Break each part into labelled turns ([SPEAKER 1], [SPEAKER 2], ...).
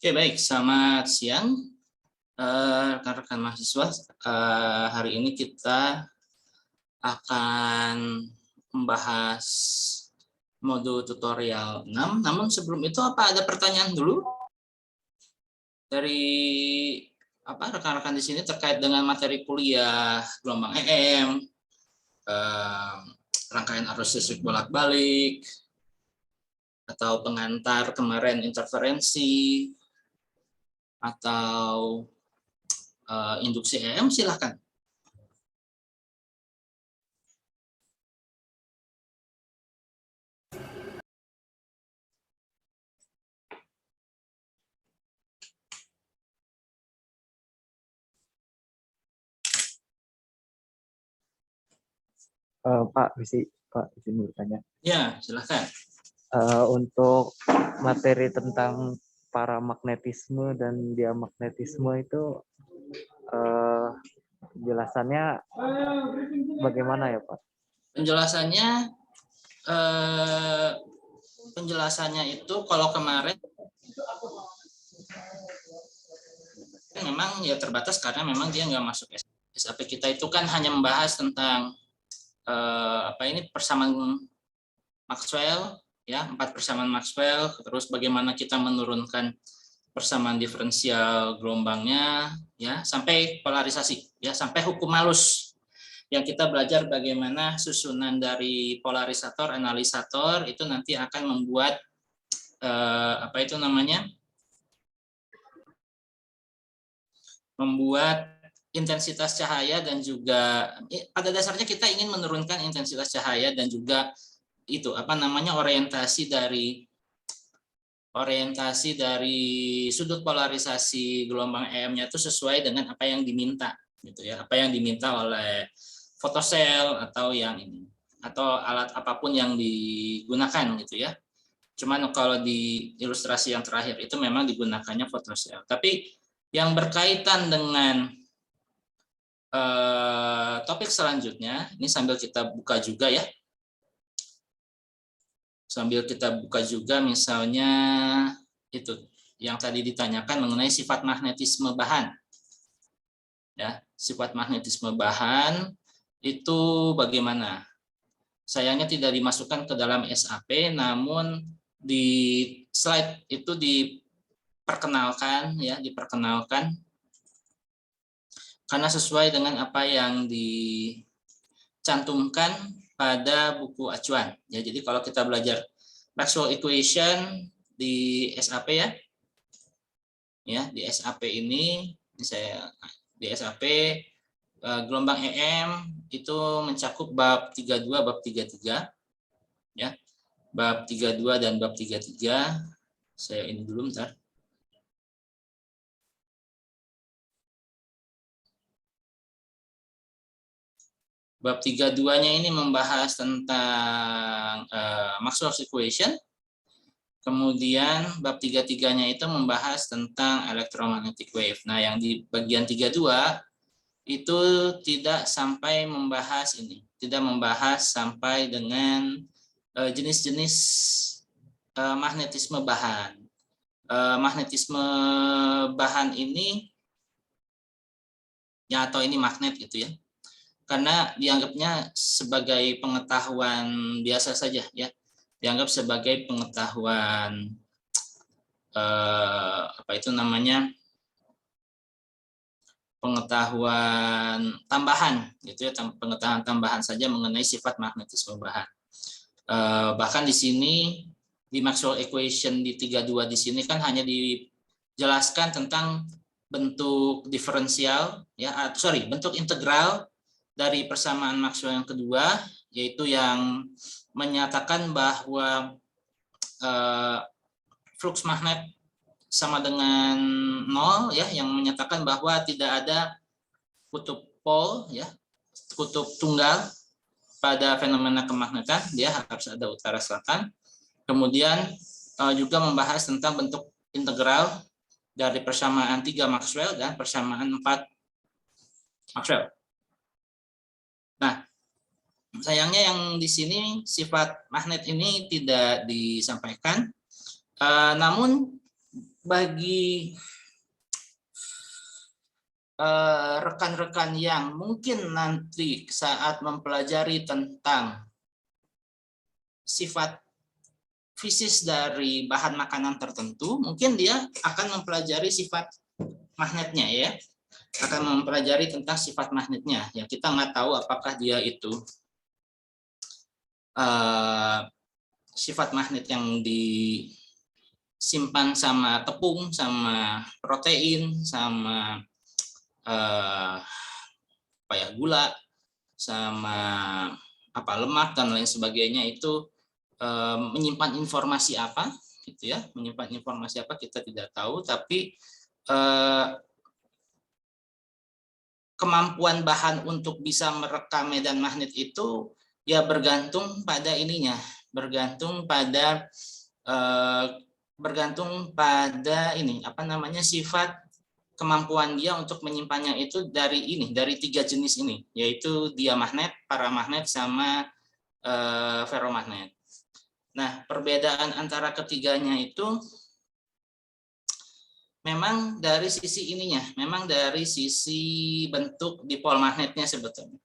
[SPEAKER 1] Oke, baik. Selamat siang, rekan-rekan mahasiswa. Hari ini kita akan membahas modul tutorial 6. Namun sebelum itu, apa ada pertanyaan dulu dari rekan-rekan di sini terkait dengan materi kuliah gelombang EM, rangkaian arus listrik bolak-balik, atau pengantar kemarin interferensi, atau induksi EM, silahkan.
[SPEAKER 2] Pak, izin bertanya.
[SPEAKER 1] Ya, silahkan.
[SPEAKER 2] Untuk materi tentang paramagnetisme dan diamagnetisme itu penjelasannya bagaimana ya, Pak?
[SPEAKER 1] Penjelasannya itu kalau kemarin memang ya terbatas karena memang dia nggak masuk SAP kita itu kan hanya membahas tentang persamaan Maxwell, ya, 4 persamaan Maxwell, terus bagaimana kita menurunkan persamaan diferensial gelombangnya, ya, sampai polarisasi, ya, sampai hukum malus yang kita belajar bagaimana susunan dari polarisator, analisator itu nanti akan membuat membuat intensitas cahaya dan juga pada dasarnya kita ingin menurunkan intensitas cahaya dan juga orientasi dari sudut polarisasi gelombang EM-nya itu sesuai dengan apa yang diminta gitu ya, apa yang diminta oleh fotosel atau alat apapun yang digunakan gitu ya. Cuman kalau di ilustrasi yang terakhir itu memang digunakannya fotosel. Tapi yang berkaitan dengan topik selanjutnya, ini sambil kita buka juga ya. Misalnya itu yang tadi ditanyakan mengenai sifat magnetisme bahan. Ya, sifat magnetisme bahan itu bagaimana? Sayangnya tidak dimasukkan ke dalam SAP, namun di slide itu diperkenalkan karena sesuai dengan apa yang dicantumkan pada buku acuan. Ya, jadi kalau kita belajar Maxwell equation di SAP di SAP ini di SAP gelombang EM itu mencakup bab 32, bab 33, ya, bab 32 dan bab 33. Saya ini dulu bentar. Bab 32-nya ini membahas tentang Maxwell's equation. Kemudian bab 33-nya itu membahas tentang electromagnetic wave. Nah, yang di bagian 32 itu tidak sampai membahas tidak membahas sampai dengan jenis-jenis magnetisme bahan. Magnetisme bahan ini ya, atau ini magnet gitu ya, karena dianggapnya sebagai pengetahuan biasa saja ya, dianggap sebagai pengetahuan pengetahuan tambahan gitu ya, pengetahuan tambahan saja mengenai sifat magnetisme bahan. Bahkan di sini di Maxwell equation di 32 di sini kan hanya dijelaskan tentang bentuk diferensial ya, bentuk integral dari persamaan Maxwell yang kedua, yaitu yang menyatakan bahwa flux magnet sama dengan 0 ya, yang menyatakan bahwa tidak ada kutub pol ya, kutub tunggal pada fenomena kemagnetan, dia harus ada utara selatan. Kemudian juga membahas tentang bentuk integral dari persamaan 3 Maxwell dan persamaan 4 Maxwell. Nah, sayangnya yang di sini sifat magnet ini tidak disampaikan. Namun bagi rekan-rekan yang mungkin nanti saat mempelajari tentang sifat fisis dari bahan makanan tertentu, mungkin dia akan mempelajari sifat magnetnya ya, akan mempelajari tentang sifat magnetnya. Ya kita nggak tahu apakah dia itu sifat magnet yang disimpan sama tepung, sama protein, sama gula, sama lemak dan lain sebagainya itu menyimpan informasi apa gitu ya, menyimpan informasi apa kita tidak tahu, tapi kemampuan bahan untuk bisa merekam medan magnet itu ya bergantung pada ininya, bergantung pada sifat kemampuan dia untuk menyimpannya itu dari 3 jenis ini, yaitu diamagnet, paramagnet, sama ferromagnet. Nah, perbedaan antara ketiganya itu memang dari sisi ininya, memang dari sisi bentuk dipol magnetnya sebetulnya.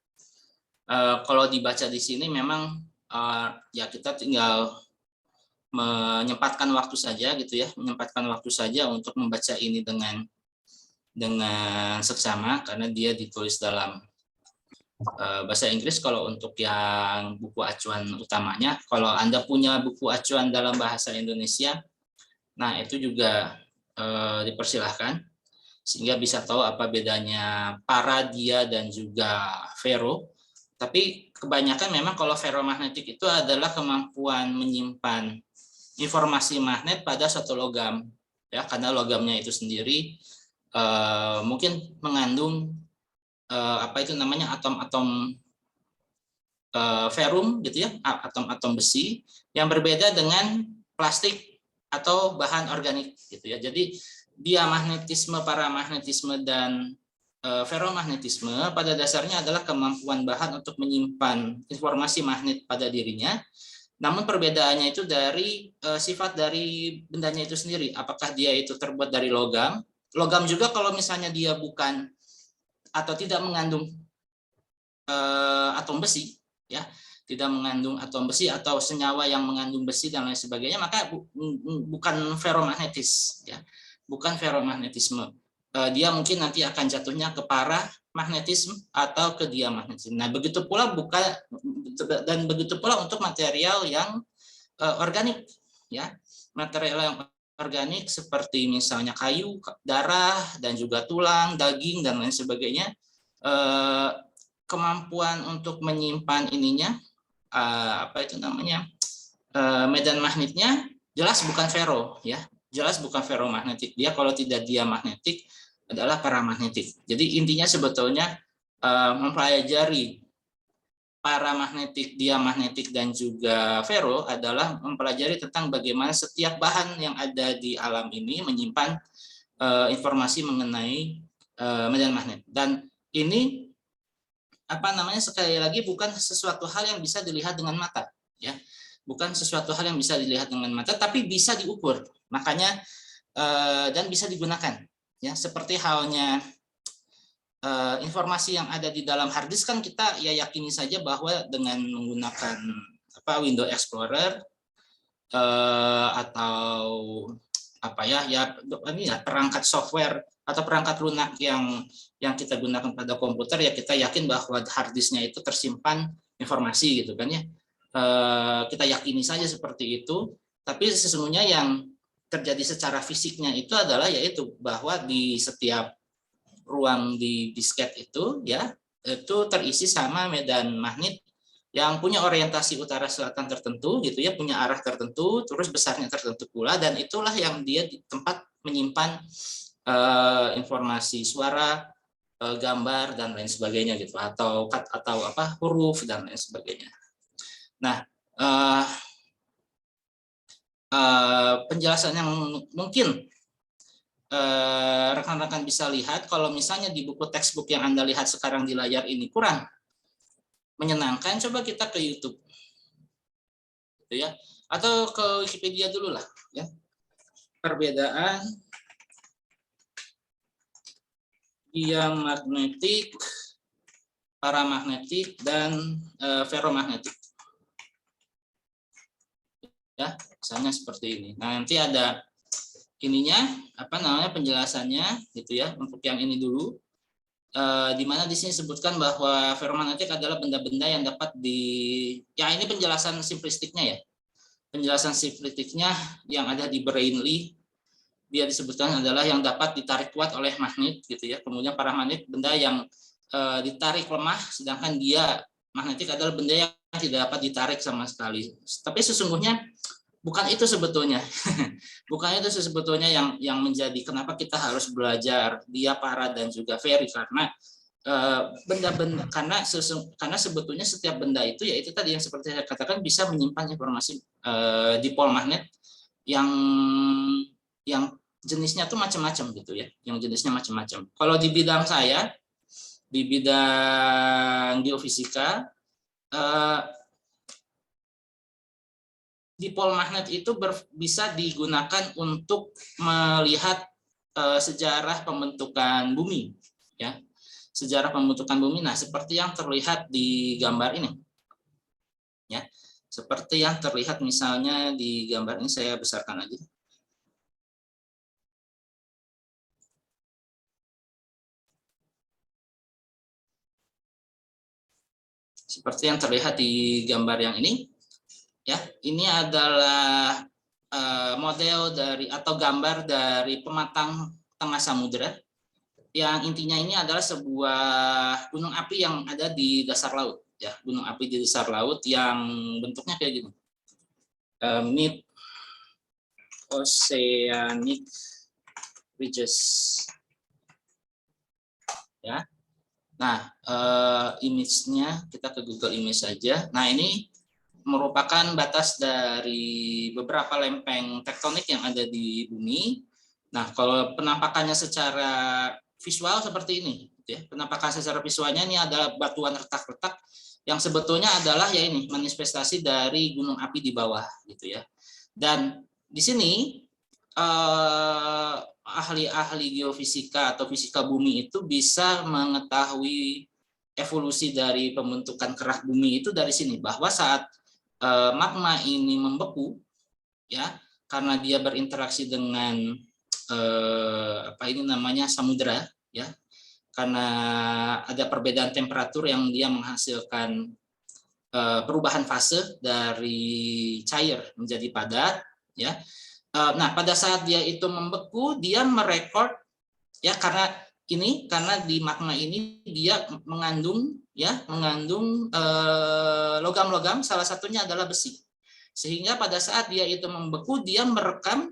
[SPEAKER 1] Kalau dibaca di sini memang ya kita tinggal menyempatkan waktu saja gitu ya, menyempatkan waktu saja untuk membaca ini dengan seksama karena dia ditulis dalam bahasa Inggris. Kalau untuk yang buku acuan utamanya, kalau Anda punya buku acuan dalam bahasa Indonesia, nah itu juga dipersilahkan sehingga bisa tahu apa bedanya para, dia, dan juga ferro. Tapi kebanyakan memang kalau ferromagnetik itu adalah kemampuan menyimpan informasi magnet pada suatu logam ya, karena logamnya itu sendiri mungkin mengandung atom-atom ferrum gitu ya, atom-atom besi yang berbeda dengan plastik atau bahan organik gitu ya. Jadi diamagnetisme, paramagnetisme, dan ferromagnetisme pada dasarnya adalah kemampuan bahan untuk menyimpan informasi magnet pada dirinya. Namun perbedaannya itu dari sifat dari bendanya itu sendiri. Apakah dia itu terbuat dari logam? Logam juga kalau misalnya dia bukan atau tidak mengandung atom besi, ya, tidak mengandung atom besi atau senyawa yang mengandung besi dan lain sebagainya, maka bukan ferromagnetis, ya, bukan ferromagnetisme. Dia mungkin nanti akan jatuhnya ke paramagnetisme atau ke diamagnetisme. Nah, begitu pula begitu pula untuk material yang organik, ya, material yang organik seperti misalnya kayu, darah, dan juga tulang, daging, dan lain sebagainya. Kemampuan untuk menyimpan ininya, medan magnetnya jelas bukan ferro, ya, jelas bukan ferromagnetik. Dia kalau tidak diamagnetik adalah paramagnetik. Jadi intinya sebetulnya mempelajari paramagnetik, diamagnetik, dan juga ferro adalah mempelajari tentang bagaimana setiap bahan yang ada di alam ini menyimpan informasi mengenai medan magnet. Dan ini sekali lagi bukan sesuatu hal yang bisa dilihat dengan mata, ya, bukan sesuatu hal yang bisa dilihat dengan mata, tapi bisa diukur, makanya dan bisa digunakan, ya, seperti halnya informasi yang ada di dalam hard disk kan kita ya yakini saja bahwa dengan menggunakan Windows Explorer atau perangkat software atau perangkat lunak yang kita gunakan pada komputer, ya kita yakin bahwa hard disknya itu tersimpan informasi gitu kan ya. Kita yakini saja seperti itu, tapi sesungguhnya yang terjadi secara fisiknya itu adalah yaitu bahwa di setiap ruang di disket itu, ya, itu terisi sama medan magnet yang punya orientasi utara selatan tertentu gitu ya, punya arah tertentu, terus besarnya tertentu pula, dan itulah yang dia di tempat menyimpan informasi suara, gambar, dan lain sebagainya gitu, atau huruf dan lain sebagainya. Nah, penjelasan yang mungkin rekan-rekan bisa lihat, kalau misalnya di buku textbook yang Anda lihat sekarang di layar ini kurang menyenangkan, coba kita ke YouTube, gitu ya, atau ke Wikipedia dulu lah, ya. perbedaan diamagnetik, paramagnetik, dan ferromagnetik. Ya, misalnya seperti ini. Nah, nanti ada ininya, penjelasannya gitu ya. Untuk yang ini dulu, di mana di sini disebutkan bahwa ferromagnetik adalah benda-benda yang dapat ya ini penjelasan simplistiknya ya. Penjelasan simplistiknya yang ada di Bernoulli, dia disebutkan adalah yang dapat ditarik kuat oleh magnet gitu ya. Kemudian paramagnetik benda yang ditarik lemah, sedangkan dia magnetik adalah benda yang tidak dapat ditarik sama sekali. Tapi sesungguhnya bukan itu sebetulnya. Bukan itu sebetulnya yang menjadi kenapa kita harus belajar dia, para, dan juga Ferri, karena benda-benda karena sebetulnya setiap benda itu ya itu tadi yang seperti saya katakan bisa menyimpan informasi dipol magnet yang jenisnya tuh macam-macam gitu ya, yang jenisnya macam-macam. Kalau di bidang saya, di bidang geofisika, dipol magnet itu bisa digunakan untuk melihat sejarah pembentukan bumi, ya, sejarah pembentukan bumi. Nah, seperti yang terlihat di gambar ini, ya, seperti yang terlihat misalnya di gambar ini, saya besarkan lagi. Seperti yang terlihat di gambar yang ini, ya, ini adalah model dari atau gambar dari pematang tengah samudera, yang intinya ini adalah sebuah gunung api yang ada di dasar laut, ya, gunung api di dasar laut yang bentuknya kayak gini, mid oceanic ridges, ya. Nah, image-nya kita ke Google Image saja. Nah, ini merupakan batas dari beberapa lempeng tektonik yang ada di bumi. Nah, kalau penampakannya secara visual seperti ini, ya. Penampakan secara visualnya ini adalah batuan retak-retak yang sebetulnya adalah ya ini manifestasi dari gunung api di bawah, gitu ya. Dan di sini ahli-ahli geofisika atau fisika bumi itu bisa mengetahui evolusi dari pembentukan kerak bumi itu dari sini, bahwa saat magma ini membeku, ya, karena dia berinteraksi dengan samudera, ya, karena ada perbedaan temperatur yang dia menghasilkan perubahan fase dari cair menjadi padat, ya. Nah, pada saat dia itu membeku, dia merekord, ya, karena di magma ini dia mengandung logam-logam, salah satunya adalah besi. Sehingga pada saat dia itu membeku, dia merekam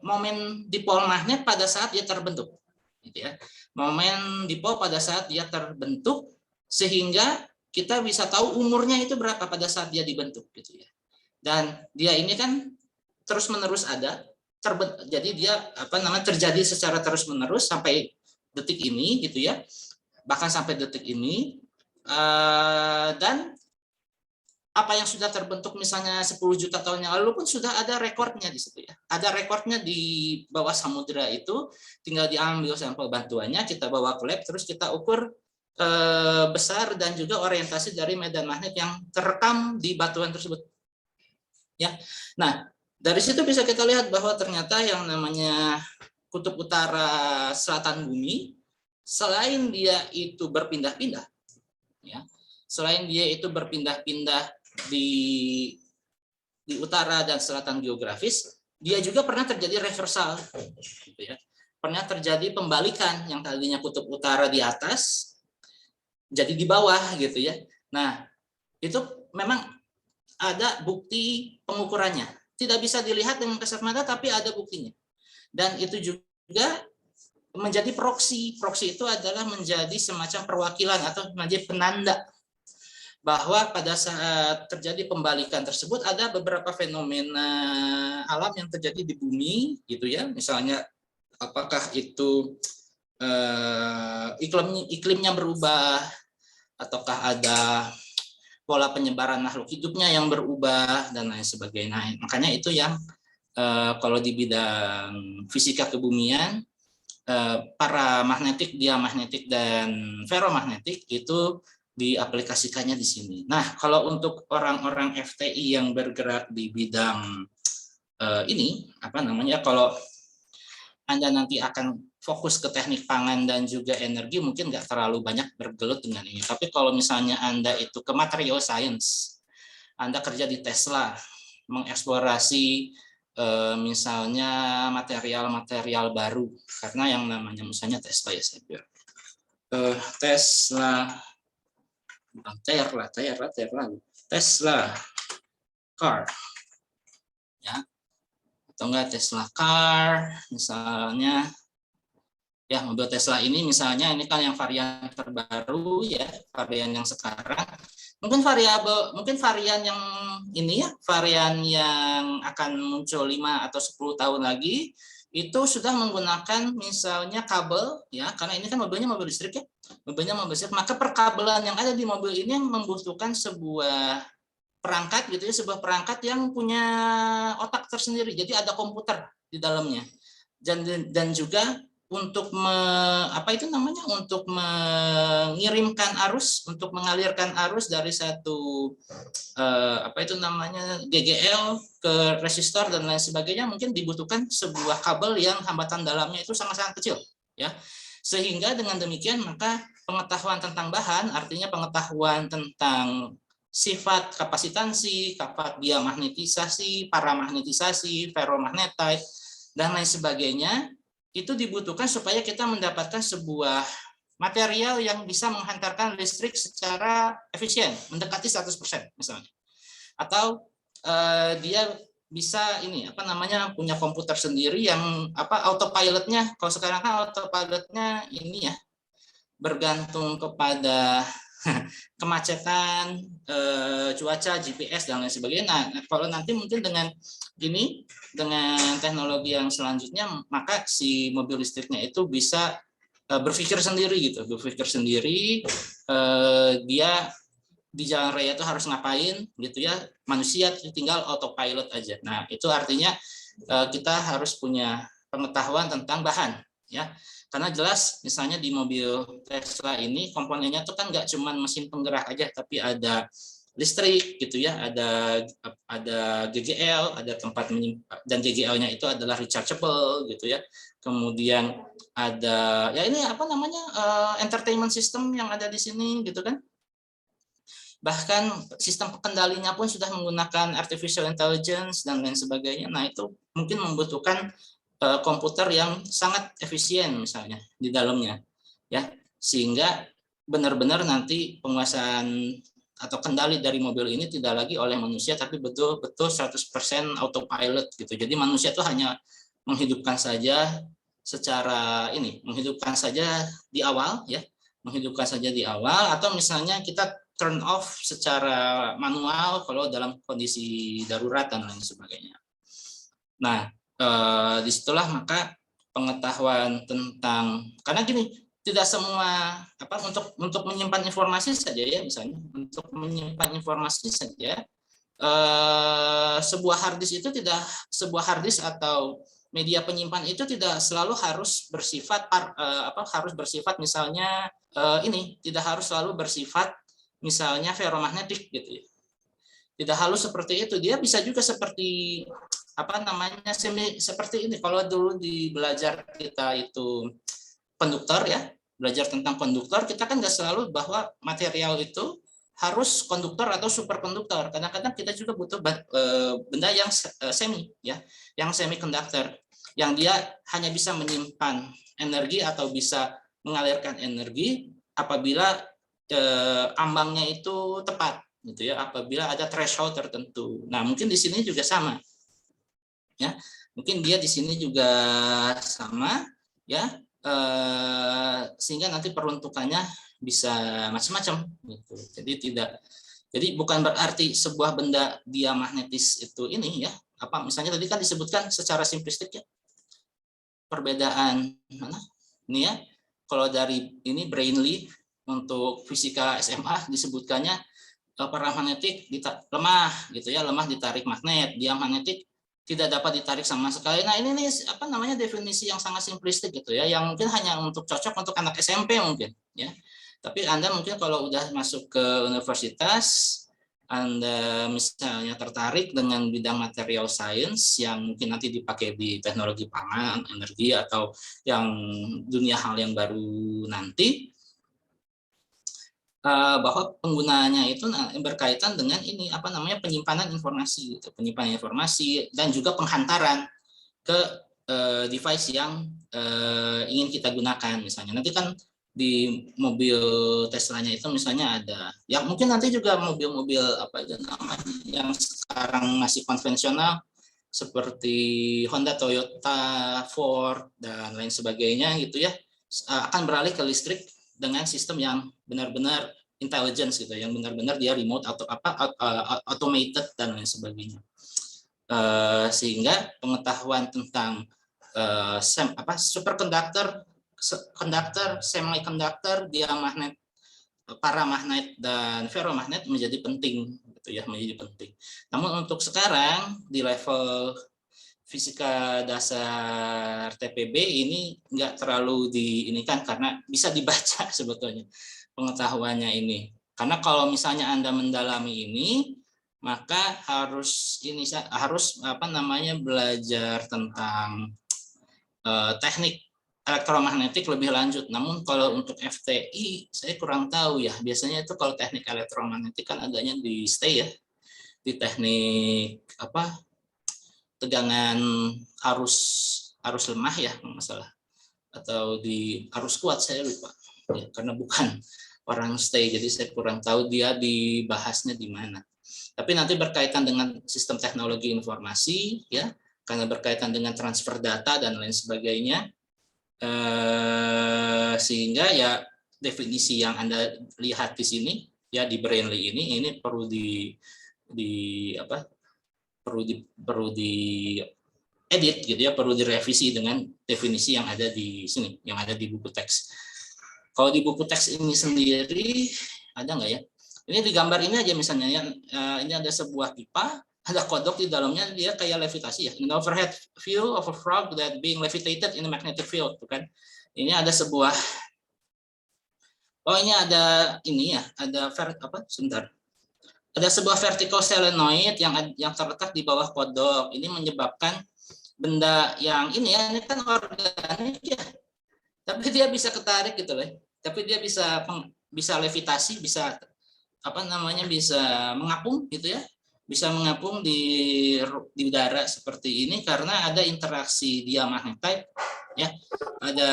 [SPEAKER 1] momen dipol magnet pada saat dia terbentuk, gitu ya. Momen dipol pada saat dia terbentuk, sehingga kita bisa tahu umurnya itu berapa pada saat dia dibentuk, gitu ya. Dan dia ini kan terus-menerus ada, jadi dia terjadi secara terus-menerus sampai detik ini, gitu ya, bahkan sampai detik ini. Dan apa yang sudah terbentuk misalnya 10 juta tahun yang lalu pun sudah ada rekornya di situ, ya. Ada rekornya di bawah samudera itu, tinggal diambil sampel bantuannya, kita bawa ke lab, terus kita ukur besar dan juga orientasi dari medan magnet yang terekam di batuan tersebut, ya. Nah, dari situ bisa kita lihat bahwa ternyata yang namanya kutub utara selatan bumi, selain dia itu berpindah-pindah, ya, selain dia itu berpindah-pindah di utara dan selatan geografis, dia juga pernah terjadi reversal, gitu ya. Pernah terjadi pembalikan, yang tadinya kutub utara di atas jadi di bawah, gitu ya. Nah, itu memang ada bukti pengukurannya. Tidak bisa dilihat dengan kasat mata, tapi ada buktinya. Dan itu juga menjadi proksi. Proksi itu adalah menjadi semacam perwakilan atau menjadi penanda bahwa pada saat terjadi pembalikan tersebut ada beberapa fenomena alam yang terjadi di bumi, gitu ya. Misalnya apakah itu iklimnya berubah, ataukah ada pola penyebaran makhluk hidupnya yang berubah, dan lain sebagainya. Makanya itu yang kalau di bidang fisika kebumian, paramagnetik, diamagnetik, dan ferromagnetik itu diaplikasikannya di sini. Nah, kalau untuk orang-orang FTI yang bergerak di bidang ini, apa namanya, kalau Anda nanti akan fokus ke teknik pangan dan juga energi, mungkin nggak terlalu banyak bergelut dengan ini. Tapi kalau misalnya Anda itu ke material science, Anda kerja di Tesla, mengeksplorasi misalnya material-material baru, karena yang namanya misalnya Tesla ya saya bilang. Tesla, bukan Tesla car, ya, atau enggak Tesla car, misalnya, ya mobil Tesla ini misalnya ini kan yang varian terbaru ya, varian yang sekarang. Mungkin varian yang ini ya, varian yang akan muncul 5 atau 10 tahun lagi itu sudah menggunakan misalnya kabel ya, karena ini kan mobilnya mobil listrik ya. Mobilnya mobil listrik, maka perkabelan yang ada di mobil ini membutuhkan sebuah perangkat gitu ya, sebuah perangkat yang punya otak tersendiri. Jadi ada komputer di dalamnya. Dan juga untuk untuk mengirimkan arus, untuk mengalirkan arus dari satu GGL ke resistor dan lain sebagainya, mungkin dibutuhkan sebuah kabel yang hambatan dalamnya itu sangat-sangat kecil ya. Sehingga dengan demikian maka pengetahuan tentang bahan, artinya pengetahuan tentang sifat kapasitansi, sifat diamagnetisasi, paramagnetisasi, ferromagnetite dan lain sebagainya, itu dibutuhkan supaya kita mendapatkan sebuah material yang bisa menghantarkan listrik secara efisien, mendekati 100% misalnya. Atau dia bisa punya komputer sendiri yang autopilotnya, kalau sekarang kan autopilotnya ini ya, bergantung kepada kemacetan, cuaca, GPS dan lain sebagainya. Nah, kalau nanti mungkin dengan teknologi yang selanjutnya, maka si mobil listriknya itu bisa berpikir sendiri gitu, dia di jalan raya itu harus ngapain gitu ya, manusia tinggal autopilot aja. Nah, itu artinya kita harus punya pengetahuan tentang bahan ya. Karena jelas misalnya di mobil Tesla ini komponennya tuh kan nggak cuma mesin penggerak aja, tapi ada listrik gitu ya, ada GGL, ada tempat menyimpan, dan GGL-nya itu adalah rechargeable gitu ya. Kemudian ada ya ini entertainment system yang ada di sini gitu kan. Bahkan sistem kendalinya pun sudah menggunakan artificial intelligence dan lain sebagainya. Nah, itu mungkin membutuhkan komputer yang sangat efisien misalnya di dalamnya ya, sehingga benar-benar nanti penguasaan atau kendali dari mobil ini tidak lagi oleh manusia, tapi betul-betul 100% autopilot gitu. Jadi manusia itu hanya menghidupkan saja di awal ya, atau misalnya kita turn off secara manual kalau dalam kondisi darurat dan lain sebagainya. Nah, disitulah maka pengetahuan tentang, karena gini, tidak semua untuk menyimpan informasi saja ya, misalnya untuk menyimpan informasi saja sebuah hard disk atau media penyimpan itu tidak selalu harus bersifat misalnya tidak harus selalu bersifat misalnya ferromagnetik gitu ya. Tidak harus seperti itu, dia bisa juga seperti seperti ini. Kalau dulu di belajar kita itu konduktor ya, belajar tentang konduktor, kita kan nggak selalu bahwa material itu harus konduktor atau superkonduktor. Kadang-kadang kita juga butuh benda yang semi ya, yang semikonduktor, yang dia hanya bisa menyimpan energi atau bisa mengalirkan energi apabila ambangnya itu tepat gitu ya, apabila ada threshold tertentu. Nah, mungkin di sini juga sama. Ya, mungkin dia di sini juga sama ya, sehingga nanti peruntukannya bisa macam-macam gitu. Jadi bukan berarti sebuah benda diamagnetis itu ini ya, misalnya tadi kan disebutkan secara simplistik ya, perbedaan mana ini ya, kalau dari ini Brainly untuk fisika SMA disebutkannya paramagnetik lemah gitu ya, lemah ditarik magnet, diamagnetik tidak dapat ditarik sama sekali. Nah ini nih apa namanya definisi yang sangat simplistik gitu ya, yang mungkin hanya untuk cocok untuk anak SMP mungkin ya. Tapi Anda mungkin kalau udah masuk ke universitas, Anda misalnya tertarik dengan bidang material science yang mungkin nanti dipakai di teknologi pangan, energi, atau yang dunia hal yang baru nanti, bahwa penggunaannya itu berkaitan dengan ini apa namanya penyimpanan informasi gitu, penyimpanan informasi dan juga penghantaran ke device yang ingin kita gunakan. Misalnya nanti kan di mobil Teslanya itu misalnya ada ya, mungkin nanti juga mobil-mobil apa itu namanya yang sekarang masih konvensional seperti Honda, Toyota, Ford dan lain sebagainya gitu ya, akan beralih ke listrik dengan sistem yang benar-benar intelligence gitu, yang benar-benar dia remote atau apa automated dan lain sebagainya. Sehingga pengetahuan tentang superkonduktor, semiconductor, diamagnet, paramagnet dan ferromagnet menjadi penting gitu ya, menjadi penting. Namun untuk sekarang di level fisika dasar TPB ini nggak terlalu diinikan karena bisa dibaca sebetulnya pengetahuannya ini. Karena kalau misalnya Anda mendalami ini, maka harus apa namanya belajar tentang teknik elektromagnetik lebih lanjut. Namun kalau untuk FTI saya kurang tahu ya. Biasanya itu kalau teknik elektromagnetik kan adanya di STAY ya, di teknik apa tegangan arus lemah ya masalah, atau di arus kuat saya lupa ya, karena bukan orang STAY jadi saya kurang tahu dia dibahasnya di mana. Tapi nanti berkaitan dengan sistem teknologi informasi ya, karena berkaitan dengan transfer data dan lain sebagainya, sehingga ya definisi yang Anda lihat di sini ya di Brainly ini perlu perlu di edit gitu ya, perlu direvisi dengan definisi yang ada di sini, yang ada di buku teks. Kalau di buku teks ini sendiri ada nggak ya? Ini di gambar ini aja misalnya ya, ini ada sebuah pipa, ada kodok di dalamnya, dia kayak levitasi ya. An overhead view of a frog that being levitated in a magnetic field, kan? Ini ada sebuah, oh ini ada ini ya, ada sebentar. Ada sebuah vertical solenoid yang terletak di bawah kodok. Ini menyebabkan benda yang ini ya, ini kan organik ya, tapi dia bisa ketarik gitu loh. Tapi dia bisa levitasi, bisa apa namanya bisa mengapung gitu ya, bisa mengapung di udara seperti ini karena ada interaksi diamagnetik ya, ada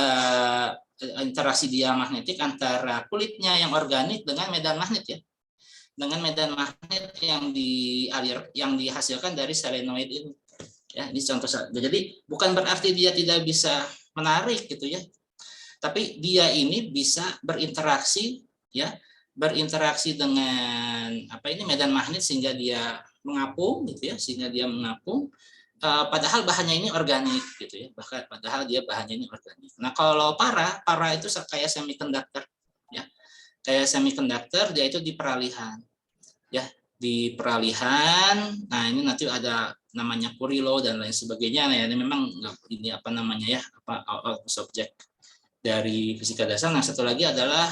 [SPEAKER 1] interaksi diamagnetik antara kulitnya yang organik dengan medan magnet ya, dengan medan magnet yang dihasilkan dari solenoid ini ya. Ini contoh saja. Jadi bukan berarti dia tidak bisa menarik gitu ya, tapi dia ini bisa berinteraksi ya, berinteraksi dengan medan magnet sehingga dia mengapung gitu ya, sehingga dia mengapung, padahal bahannya ini organik gitu ya, padahal dia bahannya ini organik. Nah kalau para itu kayak semiconductor ya, kayak semiconductor, dia itu di peralihan ya, di peralihan. Nah ini nanti ada namanya Curie law dan lain sebagainya. Nah ini memang ini apa namanya ya, out of subject dari fisika dasar. Nah satu lagi adalah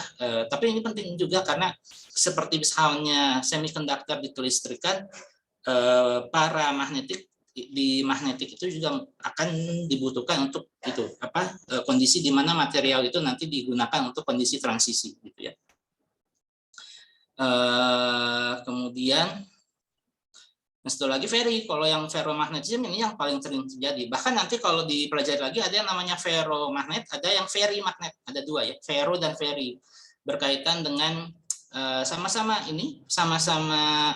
[SPEAKER 1] tapi ini penting juga karena seperti misalnya semiconductor dikelistrikan, para magnetik di magnetik itu juga akan dibutuhkan untuk itu kondisi di mana material itu nanti digunakan untuk kondisi transisi gitu ya. Kemudian satu lagi kalau yang ferromagnetisme ini yang paling sering terjadi. Bahkan nanti kalau dipelajari lagi ada yang namanya ferromagnet, ada yang ferrimagnet, ada dua ya, ferro dan ferri, berkaitan dengan sama-sama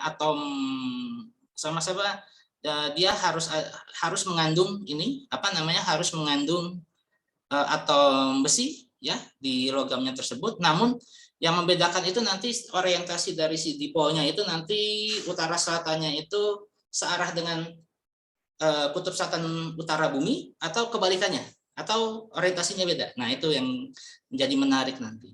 [SPEAKER 1] atom, sama-sama dia harus mengandung ini harus mengandung atom besi ya di logamnya tersebut. Namun yang membedakan itu nanti orientasi dari si dipolnya itu nanti utara selatannya itu searah dengan kutub selatan utara bumi atau kebalikannya, atau orientasinya beda. Nah itu yang menjadi menarik nanti.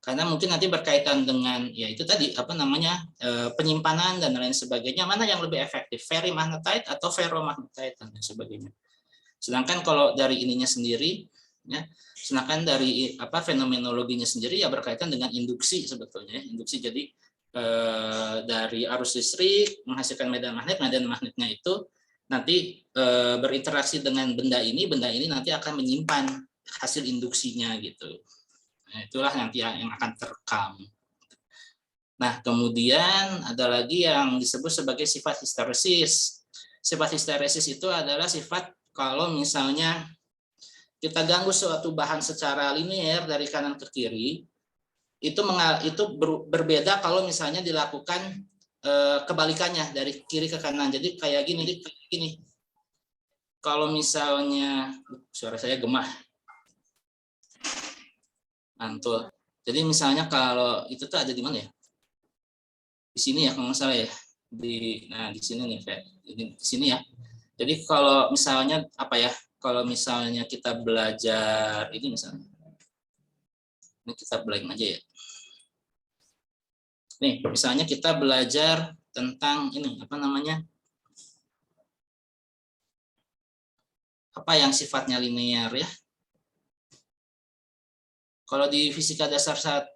[SPEAKER 1] Karena mungkin nanti berkaitan dengan ya itu tadi apa namanya penyimpanan dan lain sebagainya, mana yang lebih efektif, ferrimagnetite atau ferromagnetite dan lain sebagainya. Sedangkan kalau dari ininya sendiri ya, sedangkan dari apa fenomenologinya sendiri ya berkaitan dengan induksi sebetulnya, induksi. Jadi dari arus listrik menghasilkan medan magnetnya itu nanti berinteraksi dengan benda ini nanti akan menyimpan hasil induksinya gitu. Nah, itulah nanti yang akan terekam. Nah, kemudian ada lagi yang disebut sebagai sifat histeresis. Sifat histeresis itu adalah sifat kalau misalnya kita ganggu suatu bahan secara linear dari kanan ke kiri, itu berbeda kalau misalnya dilakukan kebalikannya dari kiri ke kanan. Jadi kayak gini. Kalau misalnya suara saya gemah. Mantul. Jadi misalnya kalau itu tuh ada di mana ya? Di sini ya kalau nggak salah ya. Di sini nih kayak di sini ya. Jadi kalau misalnya apa ya? Kalau misalnya kita belajar ini misalnya. Ini kita blank aja ya. Nih, misalnya kita belajar tentang ini apa namanya? Apa yang sifatnya linear ya? Kalau di fisika dasar 1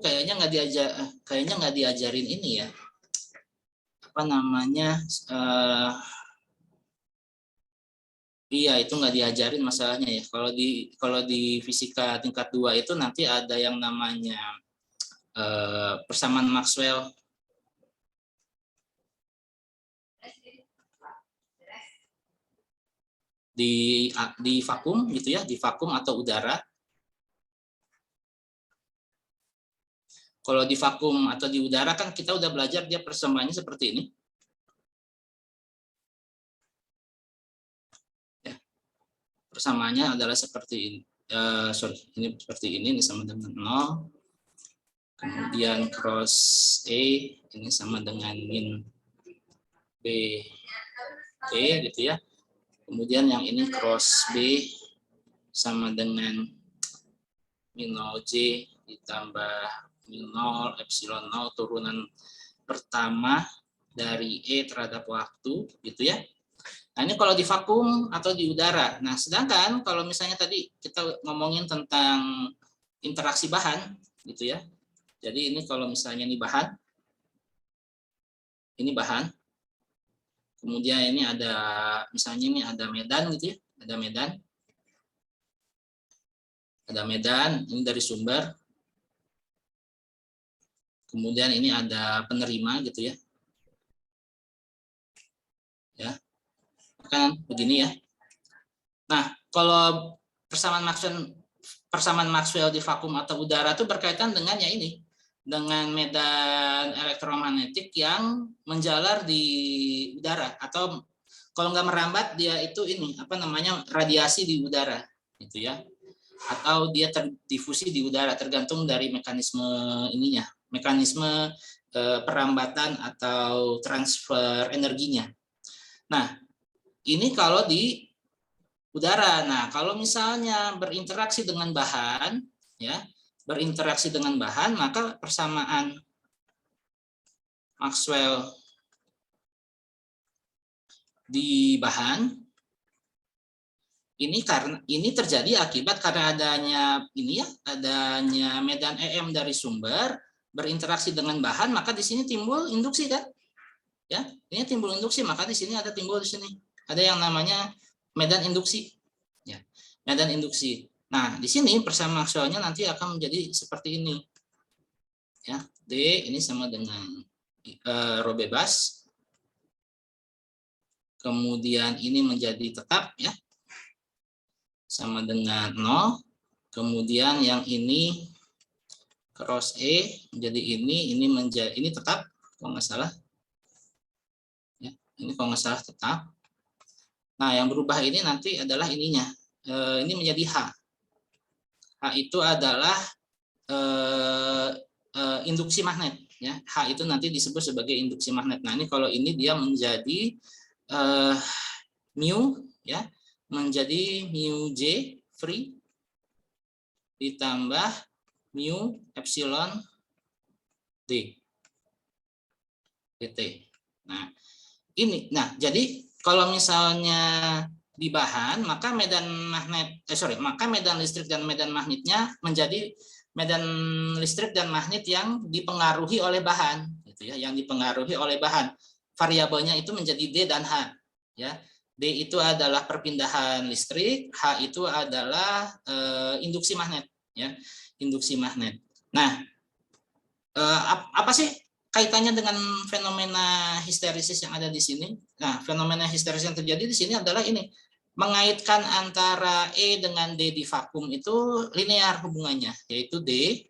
[SPEAKER 1] kayaknya nggak diajarin ini ya. Apa namanya? Iya, itu nggak diajarin masalahnya ya. Kalau di fisika tingkat 2 itu nanti ada yang namanya persamaan Maxwell. Di vakum gitu ya, di vakum atau udara. Kalau di vakum atau di udara kan kita udah belajar dia persamaannya seperti ini. Ya. Persamaannya adalah seperti ini. Ini seperti ini sama dengan 0. Kemudian cross E ini sama dengan min B T gitu ya. Kemudian yang ini cross B sama dengan min 0 J ditambah min 0 epsilon 0 turunan pertama dari E terhadap waktu gitu ya. Nah, ini kalau di vakum atau di udara. Nah, sedangkan kalau misalnya tadi kita ngomongin tentang interaksi bahan gitu ya. Jadi ini kalau misalnya ini bahan. Ini bahan. Kemudian ini ada misalnya ini ada medan gitu ya. Ada medan. Ada medan, ini dari sumber. Kemudian ini ada penerima gitu ya. Ya. Kan begini ya. Nah, kalau persamaan Maxwell di vakum atau udara itu berkaitan dengan ya ini, dengan medan elektromagnetik yang menjalar di udara, atau kalau nggak merambat dia itu ini apa namanya radiasi di udara gitu ya, atau dia terdifusi di udara tergantung dari mekanisme ininya, mekanisme perambatan atau transfer energinya. Nah, ini kalau di udara. Nah, kalau misalnya berinteraksi dengan bahan, ya, berinteraksi dengan bahan, maka persamaan Maxwell di bahan ini terjadi akibat karena adanya ini ya, adanya medan EM dari sumber berinteraksi dengan bahan, maka di sini timbul induksi kan? Ya, ini timbul induksi, maka di sini ada timbul di sini. Ada yang namanya medan induksi. Ya, medan induksi. Nah, di sini persamaan Maxwell-nya nanti akan menjadi seperti ini. Ya, D ini sama dengan rho bebas. Kemudian ini menjadi tetap ya. Sama dengan 0. Kemudian yang ini cross E menjadi ini menjadi ini tetap kalau nggak salah. Ya, ini kalau nggak salah tetap. Nah, yang berubah ini nanti adalah ininya. Ini menjadi H. H itu adalah induksi magnet. Ya, H itu nanti disebut sebagai induksi magnet. Nah, ini kalau ini dia menjadi mu, ya, menjadi mu J free ditambah mu epsilon d dt. Nah, ini. Nah, jadi kalau misalnya di bahan, maka maka medan listrik dan medan magnetnya menjadi medan listrik dan magnet yang dipengaruhi oleh bahan, gitu ya, yang dipengaruhi oleh bahan. Variabelnya itu menjadi D dan H, ya. D itu adalah perpindahan listrik, H itu adalah induksi magnet, ya, induksi magnet. Nah, apa sih kaitannya dengan fenomena histerisis yang ada di sini? Nah, fenomena histerisis yang terjadi di sini adalah ini, mengaitkan antara E dengan D di vakum itu linear hubungannya, yaitu D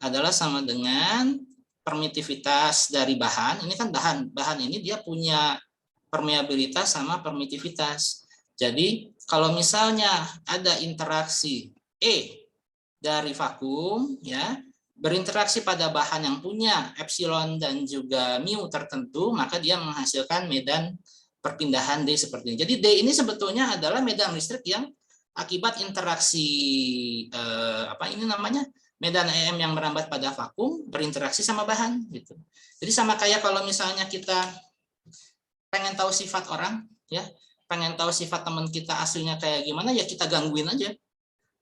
[SPEAKER 1] adalah sama dengan permitivitas dari bahan. Ini kan bahan ini dia punya permeabilitas sama permitivitas. Jadi kalau misalnya ada interaksi E dari vakum, ya, berinteraksi pada bahan yang punya epsilon dan juga mu tertentu, maka dia menghasilkan medan perpindahan D seperti ini. Jadi D ini sebetulnya adalah medan listrik yang akibat interaksi medan EM yang merambat pada vakum berinteraksi sama bahan, gitu. Jadi sama kayak kalau misalnya kita pengen tahu sifat orang, ya, pengen tahu sifat teman kita aslinya kayak gimana, ya kita gangguin aja,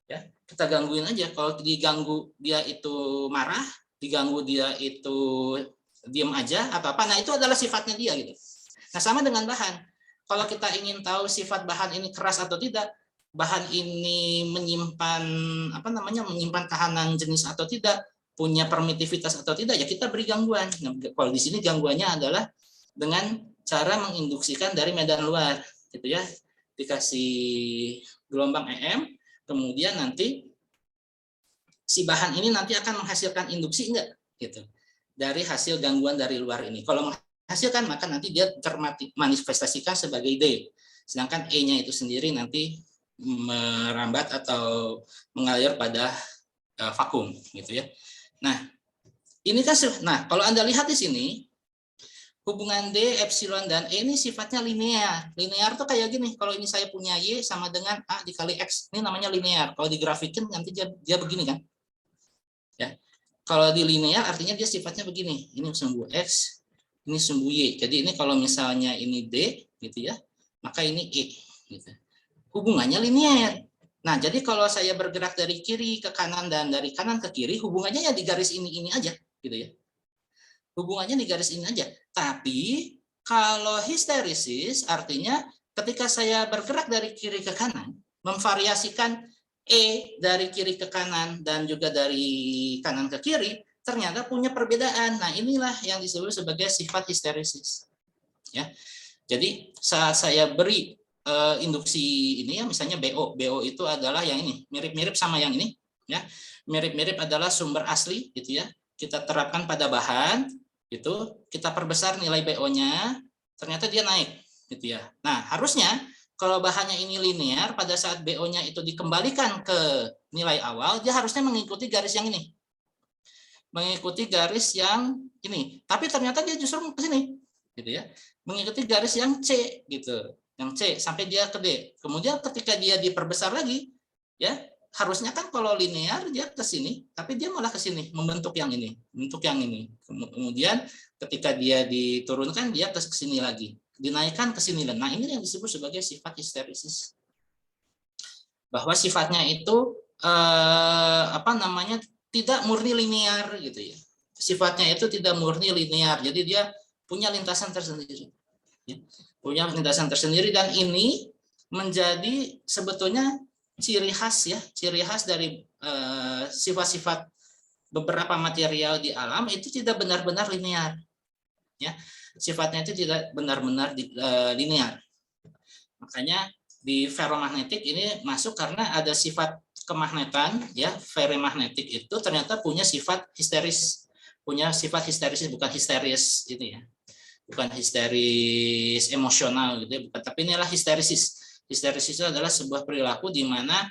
[SPEAKER 1] ya, kita gangguin aja. Kalau diganggu dia itu marah, diganggu dia itu diam aja atau apa, nah itu adalah sifatnya dia, gitu. Nah, sama dengan bahan. Kalau kita ingin tahu sifat bahan ini keras atau tidak, bahan ini menyimpan menyimpan tahanan jenis atau tidak, punya permitivitas atau tidak, ya kita beri gangguan. Nah, kalau di sini gangguannya adalah dengan cara menginduksikan dari medan luar, gitu ya, dikasih gelombang EM, kemudian nanti si bahan ini nanti akan menghasilkan induksi enggak, gitu, dari hasil gangguan dari luar ini. Kalau menghasilkan, maka nanti dia termanifestasikan sebagai D, sedangkan E-nya itu sendiri nanti merambat atau mengalir pada vakum, gitu ya. Nah, ini kan, nah kalau Anda lihat di sini, hubungan D, epsilon, dan E ini sifatnya linear. Linear tuh kayak gini, kalau ini saya punya Y sama dengan A dikali X, ini namanya linear. Kalau digrafikin nanti dia begini kan. Ya. Kalau di linear artinya dia sifatnya begini, ini sumbu X, ini sumbu Y. Jadi ini kalau misalnya ini D, gitu ya, maka ini E, gitu. Hubungannya linear. Nah, jadi kalau saya bergerak dari kiri ke kanan dan dari kanan ke kiri, hubungannya ya di garis ini aja, gitu ya. Hubungannya di garis ini aja. Tapi kalau histerisis artinya ketika saya bergerak dari kiri ke kanan, memvariasikan E dari kiri ke kanan dan juga dari kanan ke kiri, ternyata punya perbedaan. Nah, inilah yang disebut sebagai sifat histerisis. Ya. Jadi saat saya beri induksi ini, ya, misalnya BO itu adalah yang ini, mirip-mirip sama yang ini, ya, mirip-mirip adalah sumber asli, gitu ya, kita terapkan pada bahan, itu kita perbesar nilai BO-nya, ternyata dia naik, gitu ya. Nah, harusnya kalau bahannya ini linear, pada saat BO-nya itu dikembalikan ke nilai awal, dia harusnya mengikuti garis yang ini, mengikuti garis yang ini, tapi ternyata dia justru ke sini, gitu ya, mengikuti garis yang C, gitu, yang C sampai dia ke D. Kemudian ketika dia diperbesar lagi, ya harusnya kan kalau linear dia ke sini, tapi dia malah ke sini, membentuk yang ini, bentuk yang ini. Kemudian ketika dia diturunkan, dia ke sini lagi, dinaikkan ke sini. Nah, ini yang disebut sebagai sifat histerisis. Bahwa sifatnya itu tidak murni linear, gitu ya. Sifatnya itu tidak murni linear, jadi dia punya lintasan tersendiri. Ya, punya lintasan tersendiri, dan ini menjadi sebetulnya ciri khas dari sifat-sifat beberapa material di alam itu tidak benar-benar linear, ya, sifatnya itu tidak benar-benar linear. Makanya di ferromagnetik ini masuk karena ada sifat kemagnetan, ya, ferromagnetik itu ternyata punya sifat histeris, bukan histeris ini, ya, bukan histeris emosional, gitu ya, bukan, tapi inilah histerisis. Histerisis itu adalah sebuah perilaku di mana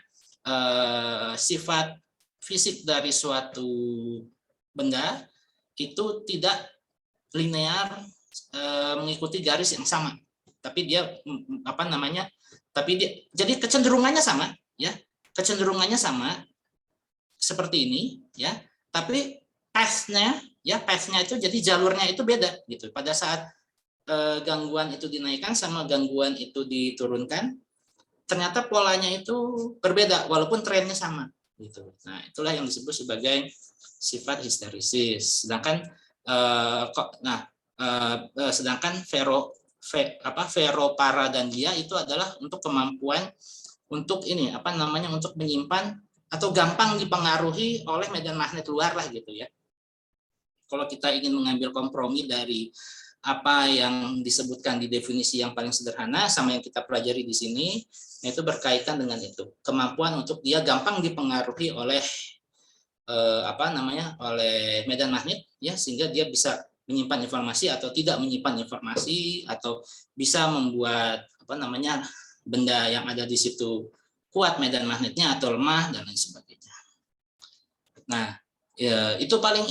[SPEAKER 1] sifat fisik dari suatu benda itu tidak linear mengikuti garis yang sama, tapi dia jadi kecenderungannya sama, ya, kecenderungannya sama, seperti ini ya, tapi path-nya itu jadi jalurnya itu beda gitu. Pada saat gangguan itu dinaikkan sama gangguan itu diturunkan, ternyata polanya itu berbeda walaupun trennya sama gitu. Nah, itulah yang disebut sebagai sifat histerisis. Sedangkan sedangkan veroparadandia itu adalah untuk kemampuan untuk untuk menyimpan atau gampang dipengaruhi oleh medan magnet luar lah gitu ya. Kalau kita ingin mengambil kompromi dari apa yang disebutkan di definisi yang paling sederhana sama yang kita pelajari di sini, itu berkaitan dengan itu, kemampuan untuk dia gampang dipengaruhi oleh oleh medan magnet ya, sehingga dia bisa menyimpan informasi atau tidak menyimpan informasi, atau bisa membuat benda yang ada di situ kuat medan magnetnya atau lemah dan lain sebagainya. Nah, ya, itu paling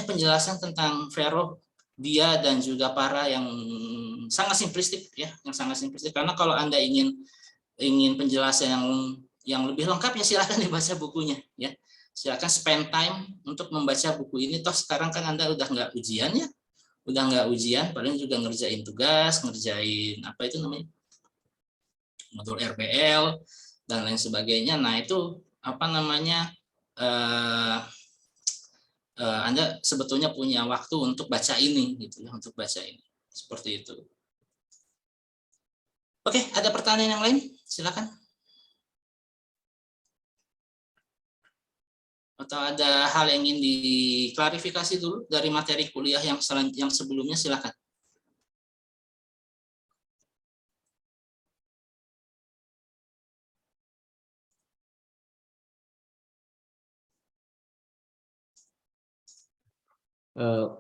[SPEAKER 1] penjelasan tentang Vero, dia dan juga para yang sangat simplistik ya, karena kalau Anda ingin penjelasan yang lebih lengkap ya silahkan dibaca bukunya ya. Silakan spend time untuk membaca buku ini. Toh sekarang kan Anda udah nggak ujian ya, paling juga ngerjain tugas, ngerjain modul RBL dan lain sebagainya. Nah itu Anda sebetulnya punya waktu untuk baca ini gitu ya, seperti itu. Oke, ada pertanyaan yang lain? Silakan. Atau ada hal yang ingin diklarifikasi dulu dari materi kuliah yang sebelumnya, silakan.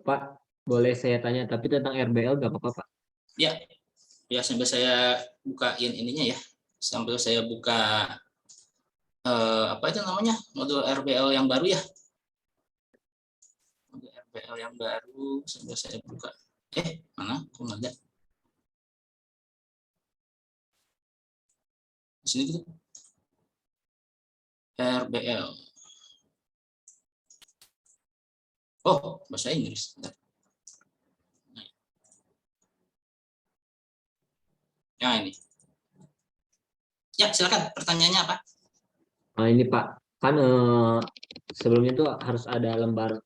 [SPEAKER 3] Pak, boleh saya tanya tapi tentang RBL nggak apa-apa, Pak?
[SPEAKER 1] Ya, sambil saya bukain ininya ya, sambil saya buka modul RBL yang baru ya. Modul RBL yang baru sambil saya buka. Mana? Kok nggak ada? Di sini gitu. RBL. Oh, bahasa Inggris. Yang ini. Ya, silakan. Pertanyaannya apa?
[SPEAKER 3] Nah, ini Pak, kan sebelumnya tuh harus ada lembar